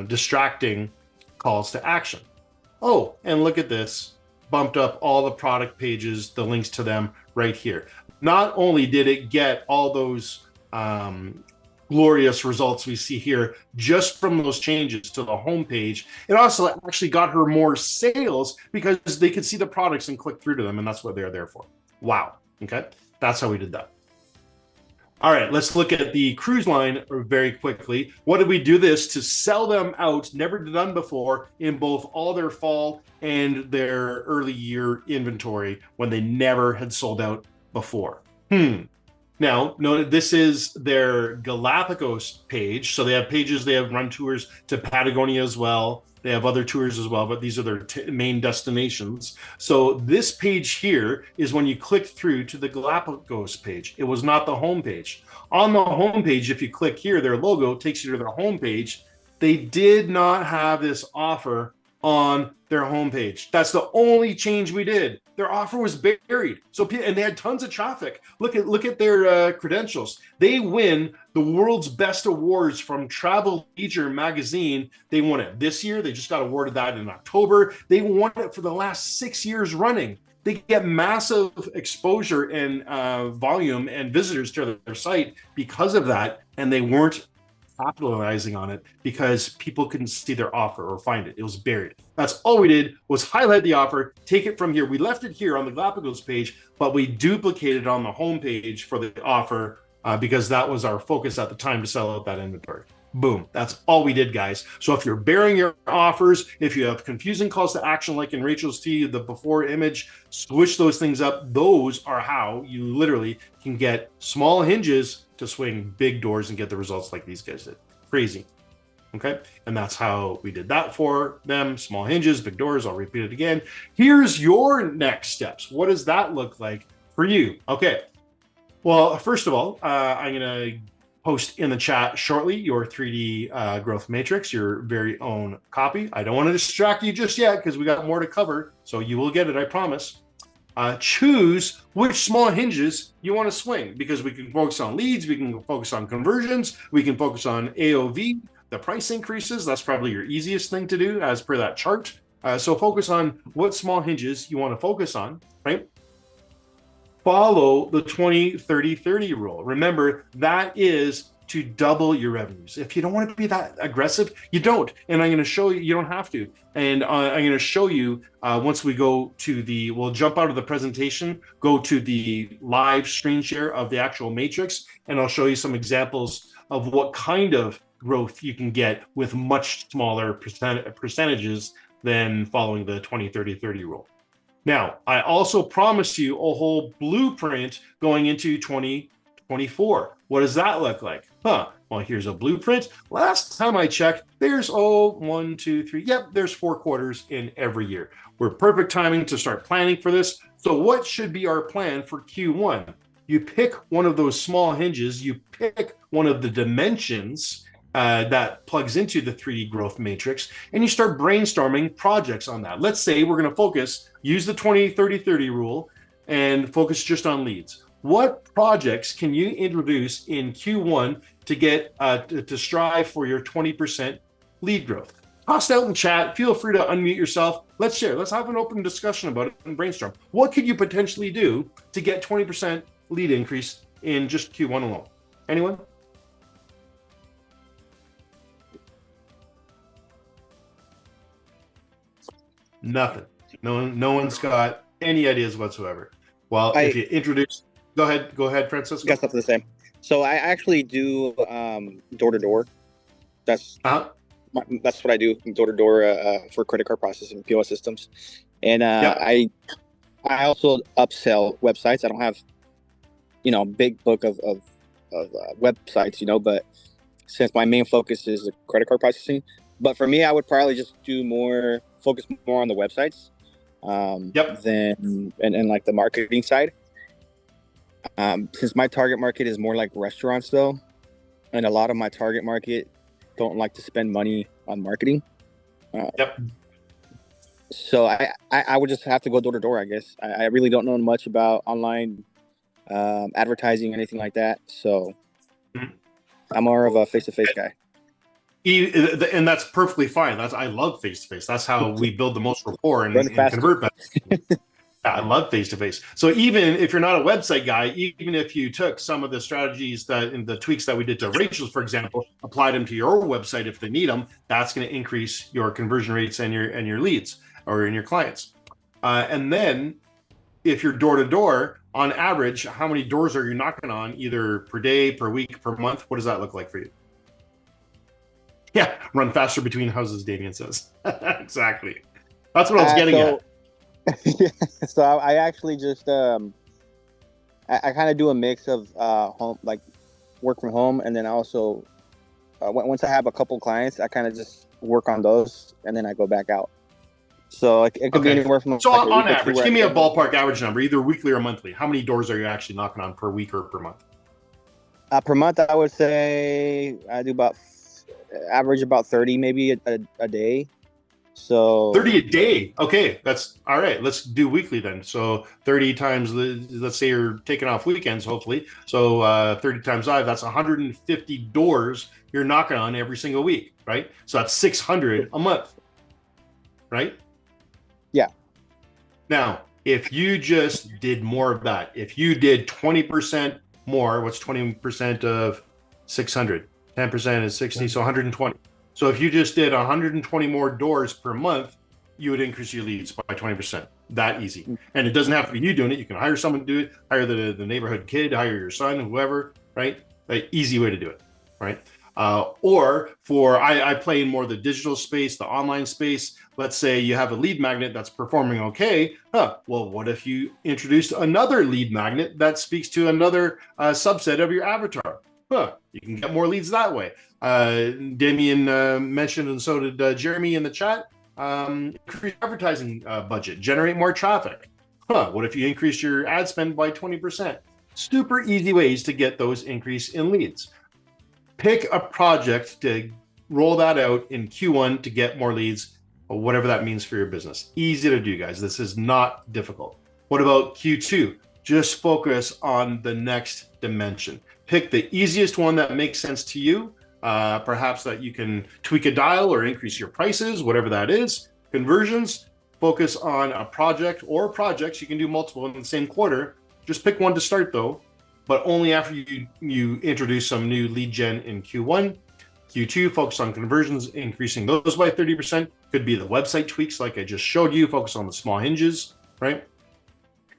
distracting calls to action. Oh, and look at this, bumped up all the product pages, the links to them right here. Not only did it get all those glorious results we see here just from those changes to the homepage, it also actually got her more sales because they could see the products and click through to them, and that's what they're there for. Wow. Okay, that's how we did that. All right, let's look at the cruise line very quickly. What did we do this to sell them out, never done before, in both all their fall and their early year inventory when they never had sold out before? Now, note this is their Galapagos page. So they have pages, they have run tours to Patagonia as well. They have other tours as well, but these are their main destinations. So this page here is when you click through to the Galapagos page. It was not the home page. On the home page, if you click here, their logo takes you to their home page. They did not have this offer on their homepage. That's the only change we did. Their offer was buried. And they had tons of traffic. Look at their credentials. They win the world's best awards from Travel Leisure magazine. They won it this year. They just got awarded that in October. They won it for the last 6 years running. They get massive exposure and volume and visitors to their site because of that. And they weren't capitalizing on it because people couldn't see their offer or find it. It was buried. That's all we did was highlight the offer, take it from here. We left it here on the Galapagos page, but we duplicated on the home page for the offer because that was our focus at the time to sell out that inventory. Boom. That's all we did, guys. So if you're bearing your offers, if you have confusing calls to action, like in Rachel's T, the before image, switch those things up. Those are how you literally can get small hinges to swing big doors and get the results like these guys did. Crazy. Okay. And that's how we did that for them. Small hinges, big doors. I'll repeat it again. Here's your next steps. What does that look like for you? Okay. Well, first of all, I'm going to post in the chat shortly your 3D growth matrix, your very own copy. I don't want to distract you just yet because we got more to cover. So you will get it, I promise. Choose which small hinges you want to swing because we can focus on leads, we can focus on conversions, we can focus on AOV, the price increases. That's probably your easiest thing to do as per that chart. So focus on what small hinges you want to focus on, right? Follow the 20-30-30 rule. Remember, that is to double your revenues. If you don't want to be that aggressive, you don't. And I'm going to show you, you don't have to. And I'm going to show you once we go to we'll jump out of the presentation, go to the live screen share of the actual matrix, and I'll show you some examples of what kind of growth you can get with much smaller percentages than following the 20-30-30 rule. Now, I also promised you a whole blueprint going into 2024. What does that look like? Well, here's a blueprint. Last time I checked, there's 1, 2, 3. Yep, there's 4 quarters in every year. We're perfect timing to start planning for this. So what should be our plan for Q1? You pick one of those small hinges, you pick one of the dimensions that plugs into the 3D growth matrix, and you start brainstorming projects on that. Let's say we're going to use the 20-30-30 rule and focus just on leads. What projects can you introduce in Q1 to get to strive for your 20% lead growth? Toss it out in chat. Feel free to unmute yourself. Let's share. Let's have an open discussion about it and brainstorm. What could you potentially do to get 20% lead increase in just Q1 alone? Anyone? Nothing. No one's got any ideas whatsoever. Well, if you introduce, go ahead, Francisco. Got something to say. So I actually do door to door. That's what I do, door to door for credit card processing, POS systems, and I also upsell websites. I don't have big book of websites, but since my main focus is the credit card processing, but for me, I would probably just focus more on the websites than and like the marketing side. Since my target market is more like restaurants though, and a lot of my target market don't like to spend money on marketing. So I would just have to go door to door, I guess. I really don't know much about online advertising, anything like that. So I'm more of a face-to-face guy. And that's perfectly fine. I love face-to-face. That's how we build the most rapport and convert better. I love face-to-face. So even if you're not a website guy, even if you took some of the strategies and the tweaks that we did to Rachel's, for example, applied them to your website if they need them, that's going to increase your conversion rates and your leads or in your clients. And then if you're door to door, on average, how many doors are you knocking on either per day, per week, per month? What does that look like for you? Yeah, run faster between houses, Damien says. Exactly. That's what I was getting at. Yeah, so I actually just I kind of do a mix of home, like work from home, and then I also once I have a couple clients, I kind of just work on those, and then I go back out. So it could be anywhere from. So on average, give me a ballpark average number, either weekly or monthly. How many doors are you actually knocking on per week or per month? Per month, I would say I do average about 30, maybe a day. So 30 a day. Okay, that's all right. Let's do weekly then. So 30 times let's say you're taking off weekends, hopefully. So 30 times 5, that's 150 doors you're knocking on every single week, right? So that's 600 a month, right? Yeah. Now, if you just did more of that, if you did 20% more, what's 20% of 600? 10% is 60, so 120. So if you just did 120 more doors per month, you would increase your leads by 20%. That easy. And it doesn't have to be you doing it. You can hire someone to do it, hire the neighborhood kid, hire your son, whoever, right? An easy way to do it, right? Or I play in more the digital space, the online space. Let's say you have a lead magnet that's performing okay. Well, what if you introduced another lead magnet that speaks to another subset of your avatar? You can get more leads that way. Damien mentioned, and so did Jeremy in the chat, increase advertising budget, generate more traffic. What if you increase your ad spend by 20%? Super easy ways to get those increase in leads. Pick a project to roll that out in Q1 to get more leads, or whatever that means for your business. Easy to do, guys. This is not difficult. What about Q2? Just focus on the next dimension. Pick the easiest one that makes sense to you. Perhaps that you can tweak a dial or increase your prices, whatever that is. Conversions, focus on a project or projects. You can do multiple in the same quarter. Just pick one to start though, but only after you introduce some new lead gen in Q1. Q2, focus on conversions, increasing those by 30%. Could be the website tweaks like I just showed you, focus on the small hinges, right?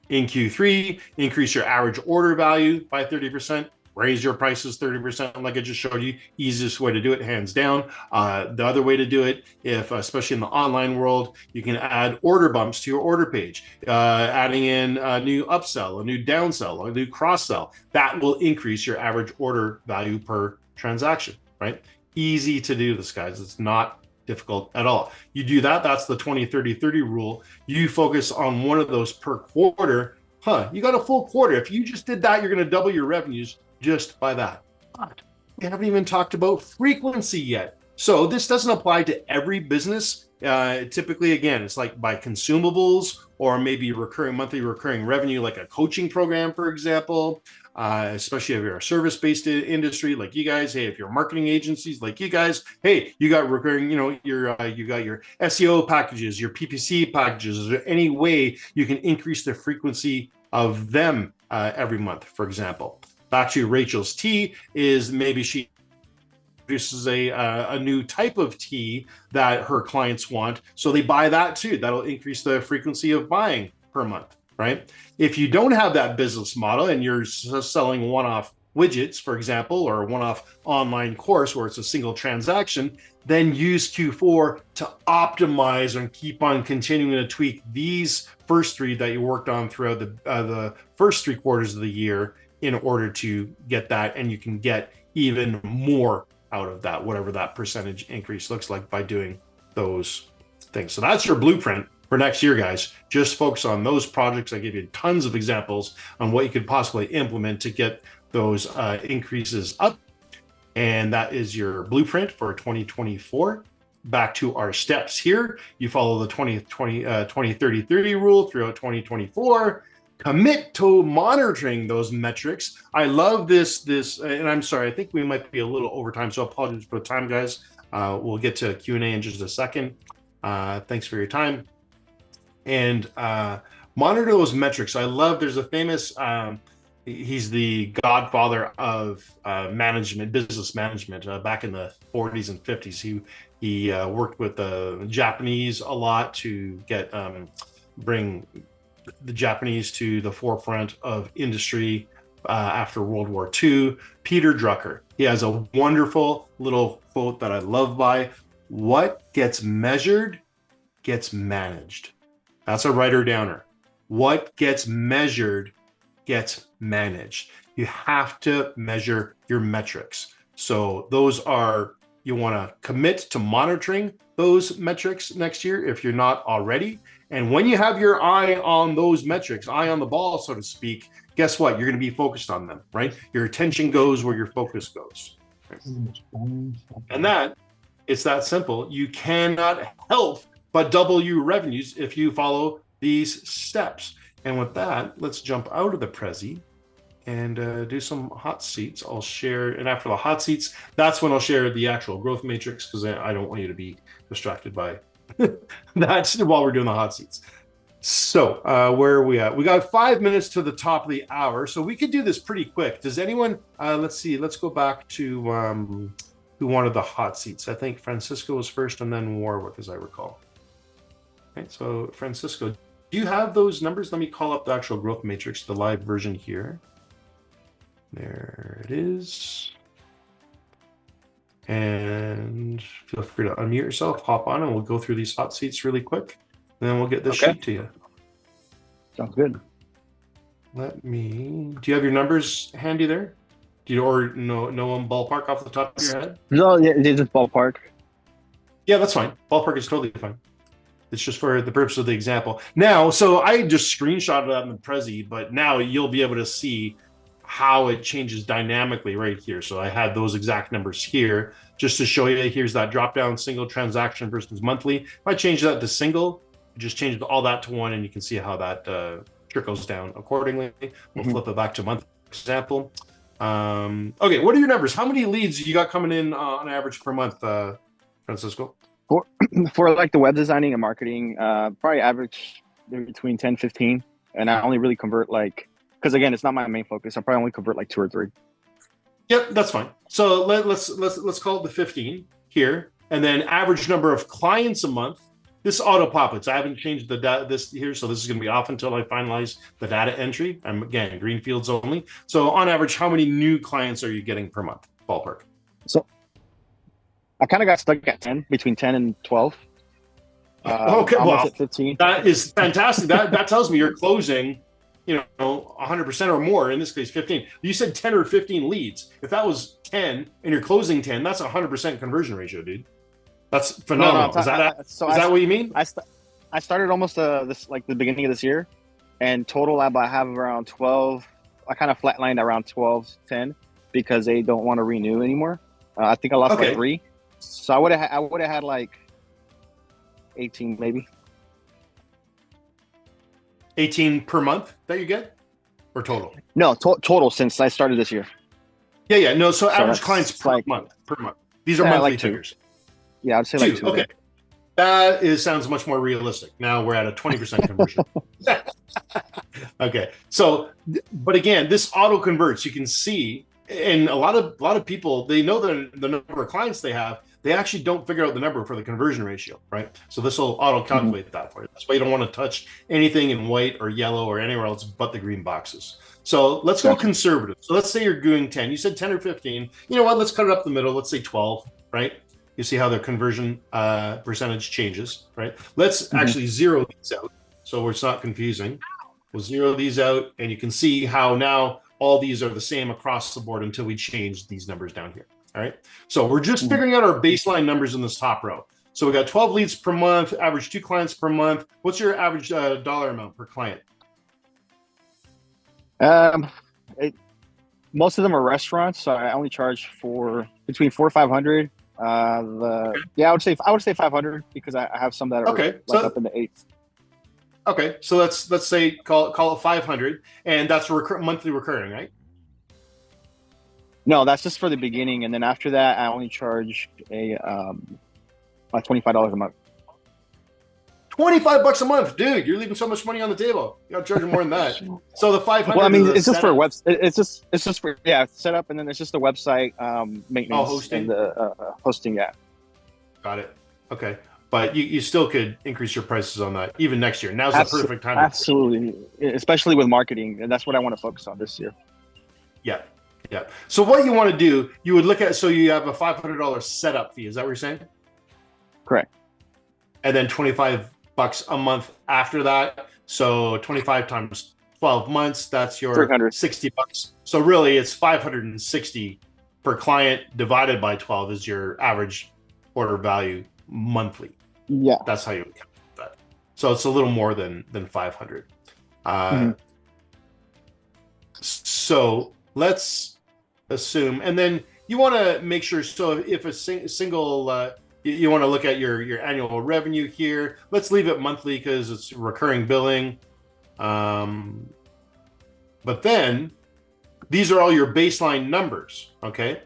In Q3, increase your average order value by 30%. Raise your prices 30%, like I just showed you. Easiest way to do it, hands down. The other way to do it, especially in the online world, you can add order bumps to your order page, adding in a new upsell, a new downsell, a new cross sell. That will increase your average order value per transaction, right? Easy to do this, guys. It's not difficult at all. You do that, that's the 20-30-30 rule. You focus on one of those per quarter. You got a full quarter. If you just did that, you're going to double your revenues just by that. But we haven't even talked about frequency yet. So this doesn't apply to every business. Typically, again, it's like by consumables or maybe monthly recurring revenue, like a coaching program, for example, especially if you're a service-based industry like you guys. Hey, if you're marketing agencies like you guys, hey, you got recurring, you got your SEO packages, your PPC packages. Is there any way you can increase the frequency of them every month, for example? Back to Rachel's tea is maybe she produces a new type of tea that her clients want, so they buy that too. That'll increase the frequency of buying per month, right? If you don't have that business model and you're selling one-off widgets, for example, or a one-off online course where it's a single transaction, then use Q4 to optimize and keep on continuing to tweak these first three that you worked on throughout the first 3 quarters of the year in order to get that, and you can get even more out of that, whatever that percentage increase looks like by doing those things. So that's your blueprint for next year, guys. Just focus on those projects. I give you tons of examples on what you could possibly implement to get those increases up. And that is your blueprint for 2024. Back to our steps here. You follow the 20-30-30 rule throughout 2024. Commit to monitoring those metrics. I love this, and I'm sorry, I think we might be a little over time, so apologies for the time, guys. We'll get to Q&A in just a second. Thanks for your time. And monitor those metrics. I love, there's a famous, he's the godfather of management, business management. Back in the 40s and 50s, he worked with the Japanese a lot to get bring the Japanese to the forefront of industry after World War II. Peter Drucker. He has a wonderful little quote that I love by, "What gets measured gets managed." That's a writer-downer. What gets measured gets managed. You have to measure your metrics. So those are, you want to commit to monitoring those metrics next year if you're not already. And when you have your eye on those metrics, eye on the ball, so to speak, guess what? You're going to be focused on them, right? Your attention goes where your focus goes. And it's that simple. You cannot help but double your revenues if you follow these steps. And with that, let's jump out of the Prezi and do some hot seats. I'll share, and after the hot seats, that's when I'll share the actual growth matrix, because I don't want you to be distracted by that while we're doing the hot seats. So where are we at? We got 5 minutes to the top of the hour, so we could do this pretty quick. Does anyone, let's see, let's go back to who wanted the hot seats. I think Francisco was first and then Warwick, as I recall. Okay, so Francisco, do you have those numbers? Let me call up the actual growth matrix, the live version here. There it is. And feel free to unmute yourself, hop on, and we'll go through these hot seats really quick. And then we'll get this sheet to you. Sounds good. Do you have your numbers handy there? Do you, or no one ballpark off the top of your head? No, yeah, it's just ballpark. Yeah, that's fine. Ballpark is totally fine. It's just for the purpose of the example. Now, so I just screenshotted that in the Prezi, but now you'll be able to see how it changes dynamically right here. So I had those exact numbers here just to show you. Here's that drop down, single transaction versus monthly. If I change that to single, just change all that to 1, and you can see how that trickles down accordingly. We'll flip it back to month example. Okay, what are your numbers? How many leads you got coming in on average per month, Francisco? For like the web designing and marketing, probably average between 10, 15. And I only really convert because again, it's not my main focus. I probably only convert like 2 or 3. Yep, that's fine. So let's call it the 15 here, and then average number of clients a month. This auto populates. I haven't changed the data this here, so this is going to be off until I finalize the data entry. I'm again green fields only. So on average, how many new clients are you getting per month, ballpark? So I kind of got stuck at 10, between 10 and 12. Okay, well, at 15. That is fantastic. That tells me you're closing 100% or more, in this case 15. You said 10 or 15 leads. If that was 10 and you're closing 10, that's 100% conversion ratio, dude. That's phenomenal. No, Is that what you mean? I started almost this like the beginning of this year, and total I have around 12. I kind of flatlined around 12, 10 because they don't want to renew anymore. I think I lost like 3, so I would have had like 18 maybe. 18 per month that you get, or total? No, total since I started this year. Yeah. No, so average clients per month. These are monthly like figures. Yeah, I'd say like 2. Okay. That sounds much more realistic. Now we're at a 20% conversion. Okay. So, but again, this auto converts. You can see, and a lot of people, they know the number of clients they have. They actually don't figure out the number for the conversion ratio, right? So this will auto calculate that for you. That's why you don't want to touch anything in white or yellow or anywhere else but the green boxes. So let's go conservative. So let's say you're doing 10. You said 10 or 15. You know what? Let's cut it up the middle. Let's say 12, right? You see how their conversion percentage changes, right? Let's actually zero these out so it's not confusing. We'll zero these out, and you can see how now all these are the same across the board until we change these numbers down here. All right. So we're just figuring out our baseline numbers in this top row. So we got 12 leads per month, average 2 clients per month. What's your average dollar amount per client? Most of them are restaurants, so I only charge for between 400 or 500. I would say 500 because I have some that are up in the 8s. Okay, so let's say call it 500, and that's monthly recurring, right? No, that's just for the beginning, and then after that, I only charge like $25 a month. $25 a month, dude! You're leaving so much money on the table. You got to charge more than that. So the 500. Well, I mean, it's just for a website. It's just for setup, and then it's just the website maintenance, hosting, and the hosting. Yeah. Got it. Okay, but you still could increase your prices on that even next year. Now's the perfect time. Absolutely, especially with marketing, and that's what I want to focus on this year. Yeah. Yeah. So what you want to do, you would look at, so you have a $500 setup fee. Is that what you're saying? Correct. And then $25 a month after that. So 25 times 12 months, that's your $60. So really it's 560 per client divided by 12 is your average order value monthly. Yeah. That's how you would count that. So it's a little more than 500. So let's assume, and then you want to make sure, so if a single you want to look at your annual revenue here. Let's leave it monthly because it's recurring billing, but then these are all your baseline numbers. Okay,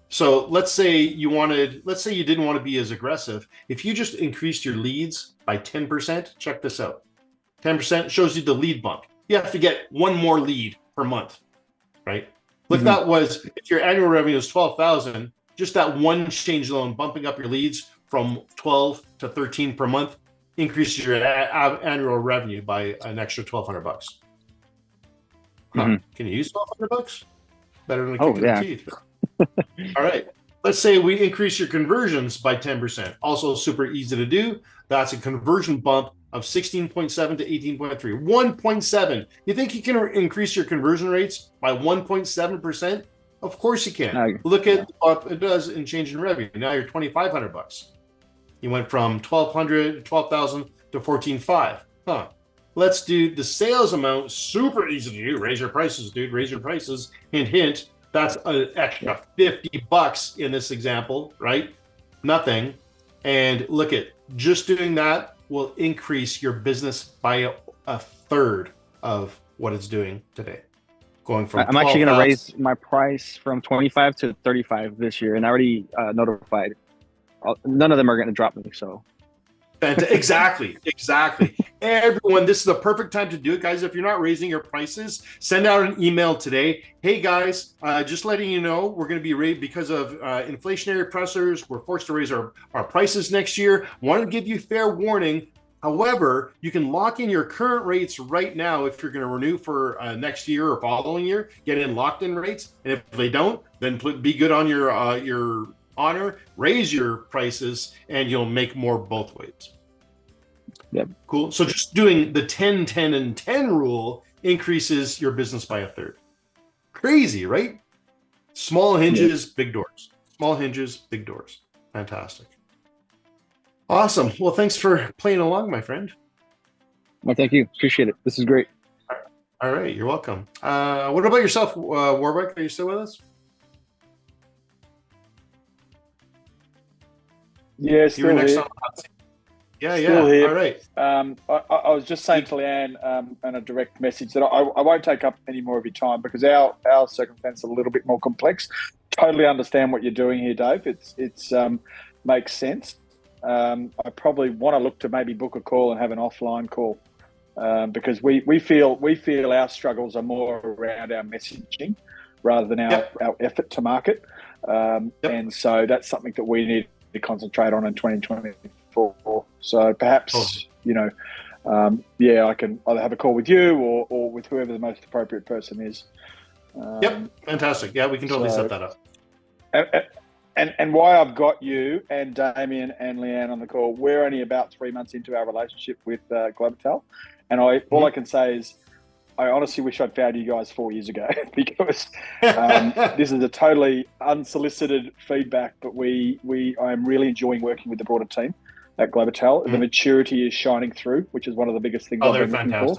so let's say you didn't want to be as aggressive. If you just increased your leads by 10%, check this out, 10% shows you the lead bump. You have to get one more lead per month, right? Look, that was, if your annual revenue is 12,000, just that one change alone, bumping up your leads from 12 to 13 per month, increases your annual revenue by an extra $1,200. Can you use $1,200? Better than a kick in the teeth. All right. Let's say we increase your conversions by 10%. Also super easy to do. That's a conversion bump of 16.7 to 18.3. 1.7. You think you can increase your conversion rates by 1.7%? Of course you can. Look at what it does in change in revenue. Now you're $2,500. You went from 12,000 to 14,500. Let's do the sales amount. Super easy to do. Raise your prices, dude. Raise your prices. Hint, hint. That's an extra $50 in this example, right? Nothing. And look at, just doing that will increase your business by a third of what it's doing today. Going from I'm actually going to raise my price from 25 to 35 this year, and I already notified. None of them are going to drop me, so. Exactly. Everyone, this is the perfect time to do it, guys. If you're not raising your prices, send out an email today. Hey, guys, just letting you know, we're going to be raised because of inflationary pressures. We're forced to raise our prices next year. Want to give you fair warning. However, you can lock in your current rates right now if you're going to renew for next year or following year. Get in locked in rates, and if they don't, then be good on your honor. Raise your prices, and you'll make more both ways. Yep. Cool. So just doing the 10, 10, and 10 rule increases your business by a third. Crazy, right? Small hinges, big doors. Small hinges, big doors. Fantastic. Awesome. Well, thanks for playing along, my friend. Well, thank you. Appreciate it. This is great. All right, you're welcome. What about yourself, Warwick? Are you still with us? Yeah, still You're next here. on the hot seat. Yeah, Still yeah. here. All right. I was just saying to Leanne in a direct message that I won't take up any more of your time because our circumstance is a little bit more complex. Totally understand what you're doing here, Dave. It's makes sense. I probably want to look to maybe book a call and have an offline call because we feel our struggles are more around our messaging rather than our effort to market, and so that's something that we need to concentrate on in 2024. So perhaps I can either have a call with you or with whoever the most appropriate person is. Fantastic. Yeah, we can totally set that up. And why I've got you and Damien and Leanne on the call, we're only about 3 months into our relationship with Globital, and all I can say is I honestly wish I'd found you guys 4 years ago because this is a totally unsolicited feedback, but I'm really enjoying working with the broader team at Globital. The maturity is shining through, which is one of the biggest things I've been looking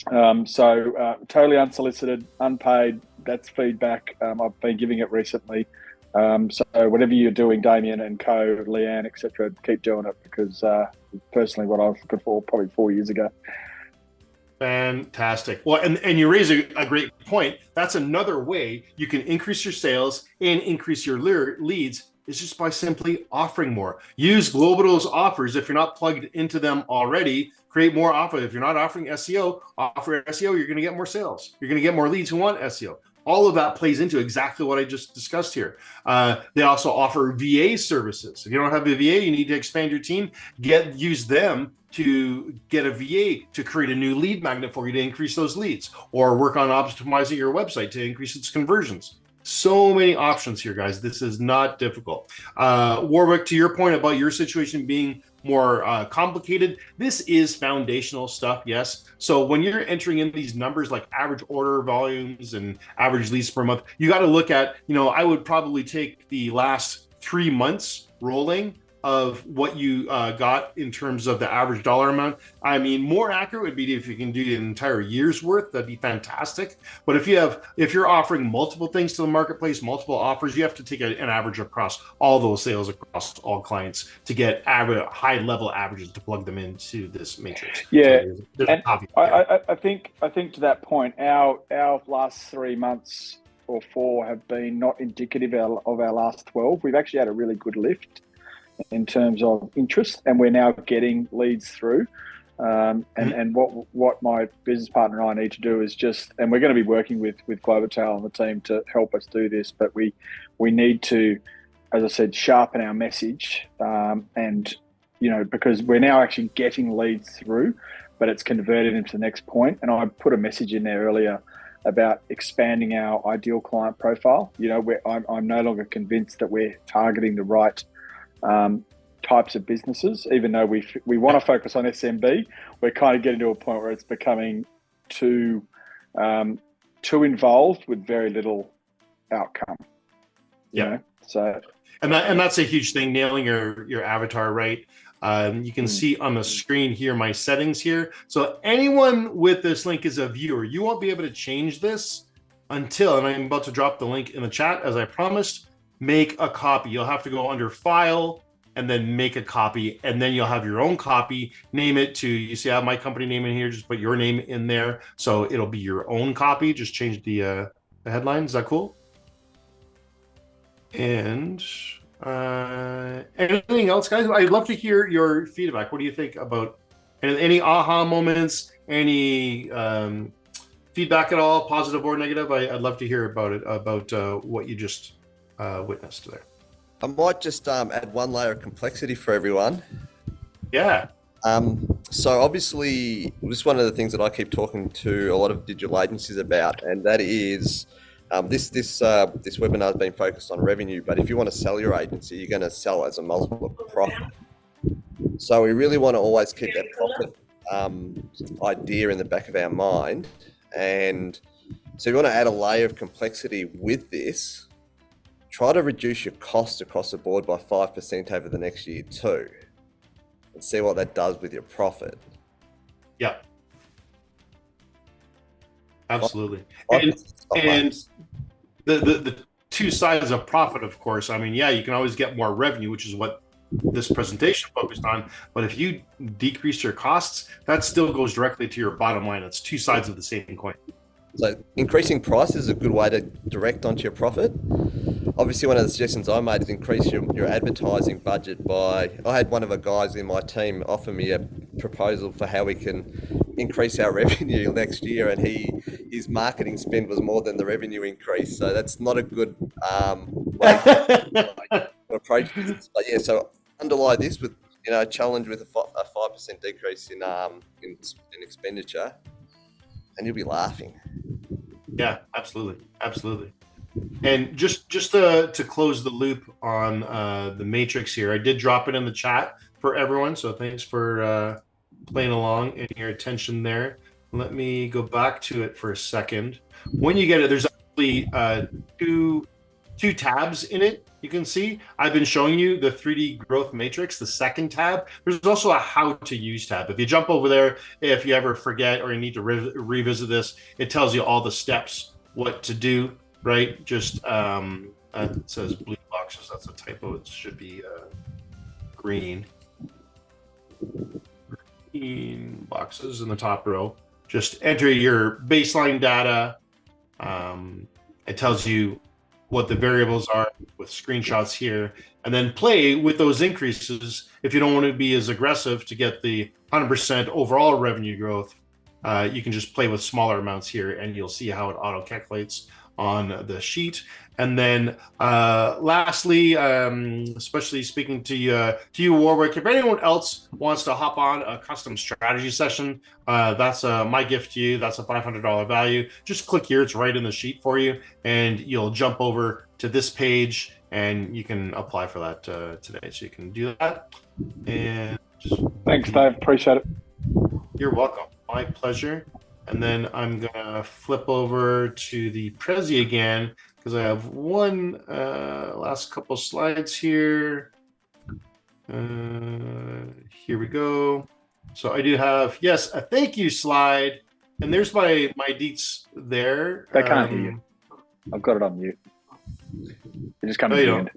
for. So totally unsolicited, unpaid. That's feedback. I've been giving it recently. So whatever you're doing, Damien and co, Leanne, etc., keep doing it because personally, what I was looking for probably 4 years ago. Fantastic. Well, and you raise a great point. That's another way you can increase your sales and increase your leads is just by simply offering more. Use Globital's offers. If you're not plugged into them already, create more offers. If you're not offering SEO, offer SEO. You're going to get more sales. You're going to get more leads who want SEO. All of that plays into exactly what I just discussed here. They also offer VA services. If you don't have a VA, you need to expand your team. Use them to get a VA to create a new lead magnet for you to increase those leads, or work on optimizing your website to increase its conversions. So many options here, guys. This is not difficult. Warwick, to your point about your situation being more complicated, this is foundational stuff, yes. So when you're entering in these numbers like average order volumes and average leads per month, you got to look at, I would probably take the last 3 months rolling of what you got in terms of the average dollar amount. I mean, more accurate would be if you can do an entire year's worth, that'd be fantastic. But if you're offering multiple things to the marketplace, multiple offers, you have to take an average across all those sales across all clients to get high level averages to plug them into this matrix. Yeah, so there's and I think to that point, our last 3 months or 4 have been not indicative of our last 12. We've actually had a really good lift in terms of interest, and we're now getting leads through. And what my business partner and I need to do is and we're going to be working with Globital and the team to help us do this, but we need to, as I said, sharpen our message, and because we're now actually getting leads through, but it's converted into the next point. And I put a message in there earlier about expanding our ideal client profile. I'm no longer convinced that we're targeting the right types of businesses, even though we want to focus on SMB. We're kind of getting to a point where it's becoming too involved with very little outcome. So and that's a huge thing, nailing your avatar right. You can see on the screen here my settings here. So anyone with this link is a viewer. You won't be able to change this until, and I'm about to drop the link in the chat as I promised, make a copy. You'll have to go under File and then make a copy, and then you'll have your own copy. Name it to, you see I have my company name in here, just put your name in there. So it'll be your own copy. Just change the headline. Is that cool? And anything else, guys? I'd love to hear your feedback. What do you think about any aha moments, any feedback at all, positive or negative? I'd love to hear about it, about what you just witnessed there. I might just add one layer of complexity for everyone. Yeah. So obviously, this is one of the things that I keep talking to a lot of digital agencies about, and that is this webinar has been focused on revenue. But if you want to sell your agency, you're going to sell as a multiple of profit. So we really want to always keep that profit idea in the back of our mind. And so you want to add a layer of complexity with this. Try to reduce your costs across the board by 5% over the next year too, and see what that does with your profit. Yeah, absolutely. 5% And the two sides of profit, of course. I mean, yeah, you can always get more revenue, which is what this presentation focused on. But if you decrease your costs, that still goes directly to your bottom line. It's two sides of the same coin. So increasing price is a good way to direct onto your profit. Obviously, one of the suggestions I made is increase your advertising budget by, I had one of the guys in my team offer me a proposal for how we can increase our revenue next year, and his marketing spend was more than the revenue increase. So that's not a good way to approach business. But yeah, so underlie this with, a challenge with a 5% decrease in expenditure, and you'll be laughing. Yeah, absolutely. And just to close the loop on the matrix here, I did drop it in the chat for everyone. So thanks for playing along and your attention there. Let me go back to it for a second. When you get it, there's actually two tabs in it. You can see I've been showing you the 3D growth matrix, the second tab. There's also a how to use tab. If you jump over there, if you ever forget or you need to revisit this, it tells you all the steps, what to do, right? Just it says blue boxes. That's a typo. It should be green. Green boxes in the top row. Just enter your baseline data. It tells you what the variables are with screenshots here, and then play with those increases. If you don't want to be as aggressive to get the 100% overall revenue growth, you can just play with smaller amounts here, and you'll see how it auto calculates on the sheet. And then lastly, especially speaking to you, Warwick, if anyone else wants to hop on a custom strategy session, that's my gift to you. That's a $500 value. Just click here. It's right in the sheet for you, and you'll jump over to this page, and you can apply for that today. So you can do that. And thanks, Dave. Appreciate it. You're welcome. My pleasure. And then I'm gonna flip over to the Prezi again, because I have one last couple slides here. Here we go. So I do have, yes, a thank you slide, and there's my deets there. They can't hear you. I've got it on mute. You're just coming no, in.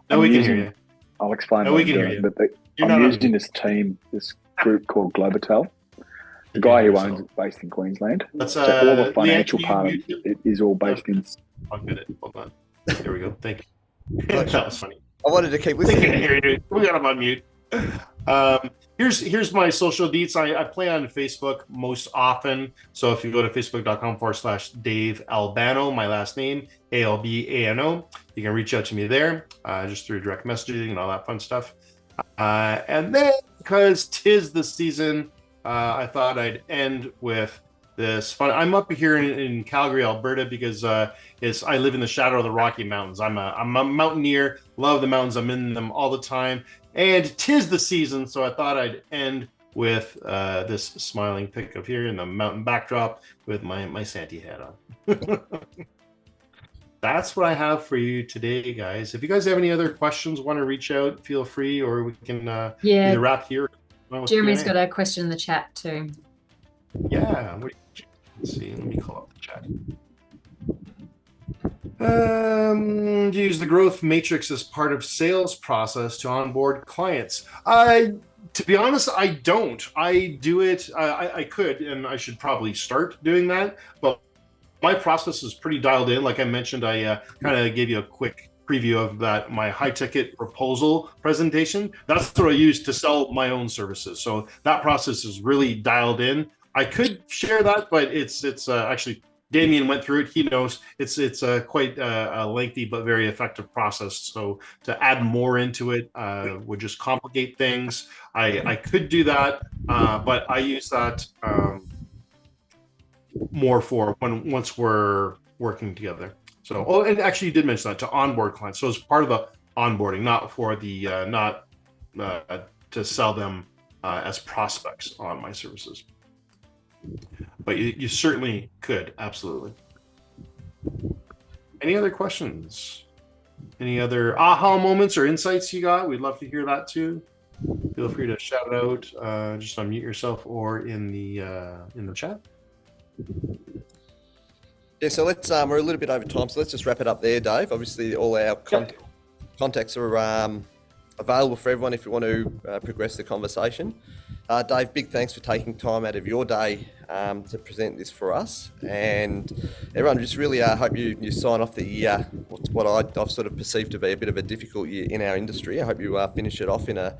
No, we can hear you. I'll explain. No, we can hear you. But I'm using this group called Globital. The guy who owns it, based in Queensland. That's so all the financial part of it is all based in. I'll get it. Hold on. There we go. Thank you. That was funny. I wanted to keep listening. They can hear you. We got him on mute. Here's my social deets. I play on Facebook most often. So if you go to facebook.com/Dave Albano, my last name, ALBANO, you can reach out to me there just through direct messaging and all that fun stuff. And then because 'tis the season, I thought I'd end with this fun. I'm up here in Calgary, Alberta, because I live in the shadow of the Rocky Mountains. I'm a mountaineer, love the mountains. I'm in them all the time, and 'tis the season. So I thought I'd end with this smiling pic of here in the mountain backdrop with my Santa hat on. That's what I have for you today, guys. If you guys have any other questions, want to reach out, feel free, or we can either wrap here. Jeremy's got a question in the chat too. Yeah, let's see. Let me call up the chat. Use the growth matrix as part of sales process to onboard clients. To be honest, I don't. I do it. I could, and I should probably start doing that. But my process is pretty dialed in. Like I mentioned, I kind of gave you a quick preview of that, my high ticket proposal presentation. That's what I use to sell my own services. So that process is really dialed in. I could share that, but it's actually Damien went through it. He knows it's quite a lengthy but very effective process. So to add more into it would just complicate things. I could do that, but I use that more for once we're working together. So, and actually you did mention that to onboard clients. So it's part of the onboarding, not for the, to sell them as prospects on my services. But you certainly could, absolutely. Any other questions? Any other aha moments or insights you got? We'd love to hear that too. Feel free to shout it out, just unmute yourself or in the chat. Yeah, so let's we're a little bit over time, so let's just wrap it up there, Dave. Obviously, all our contacts are available for everyone if you want to progress the conversation. Dave, big thanks for taking time out of your day to present this for us. And everyone, just really hope you sign off the year, what I've sort of perceived to be a bit of a difficult year in our industry. I hope you finish it off in a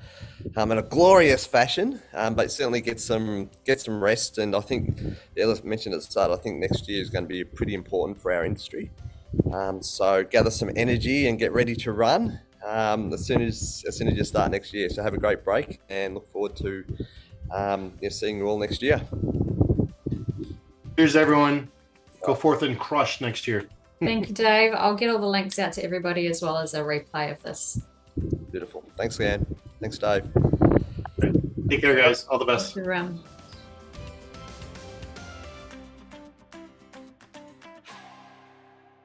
glorious fashion, but certainly get some rest. And I think, as mentioned at the start, I think next year is going to be pretty important for our industry. So gather some energy and get ready to run as soon as you start next year. So have a great break and look forward to seeing you all next year. Cheers, everyone. Go forth and crush next year. Thank you, Dave. I'll get all the links out to everybody as well as a replay of this. Beautiful. Thanks, Leanne. Thanks, Dave. Take care, guys. All the best. Thank you,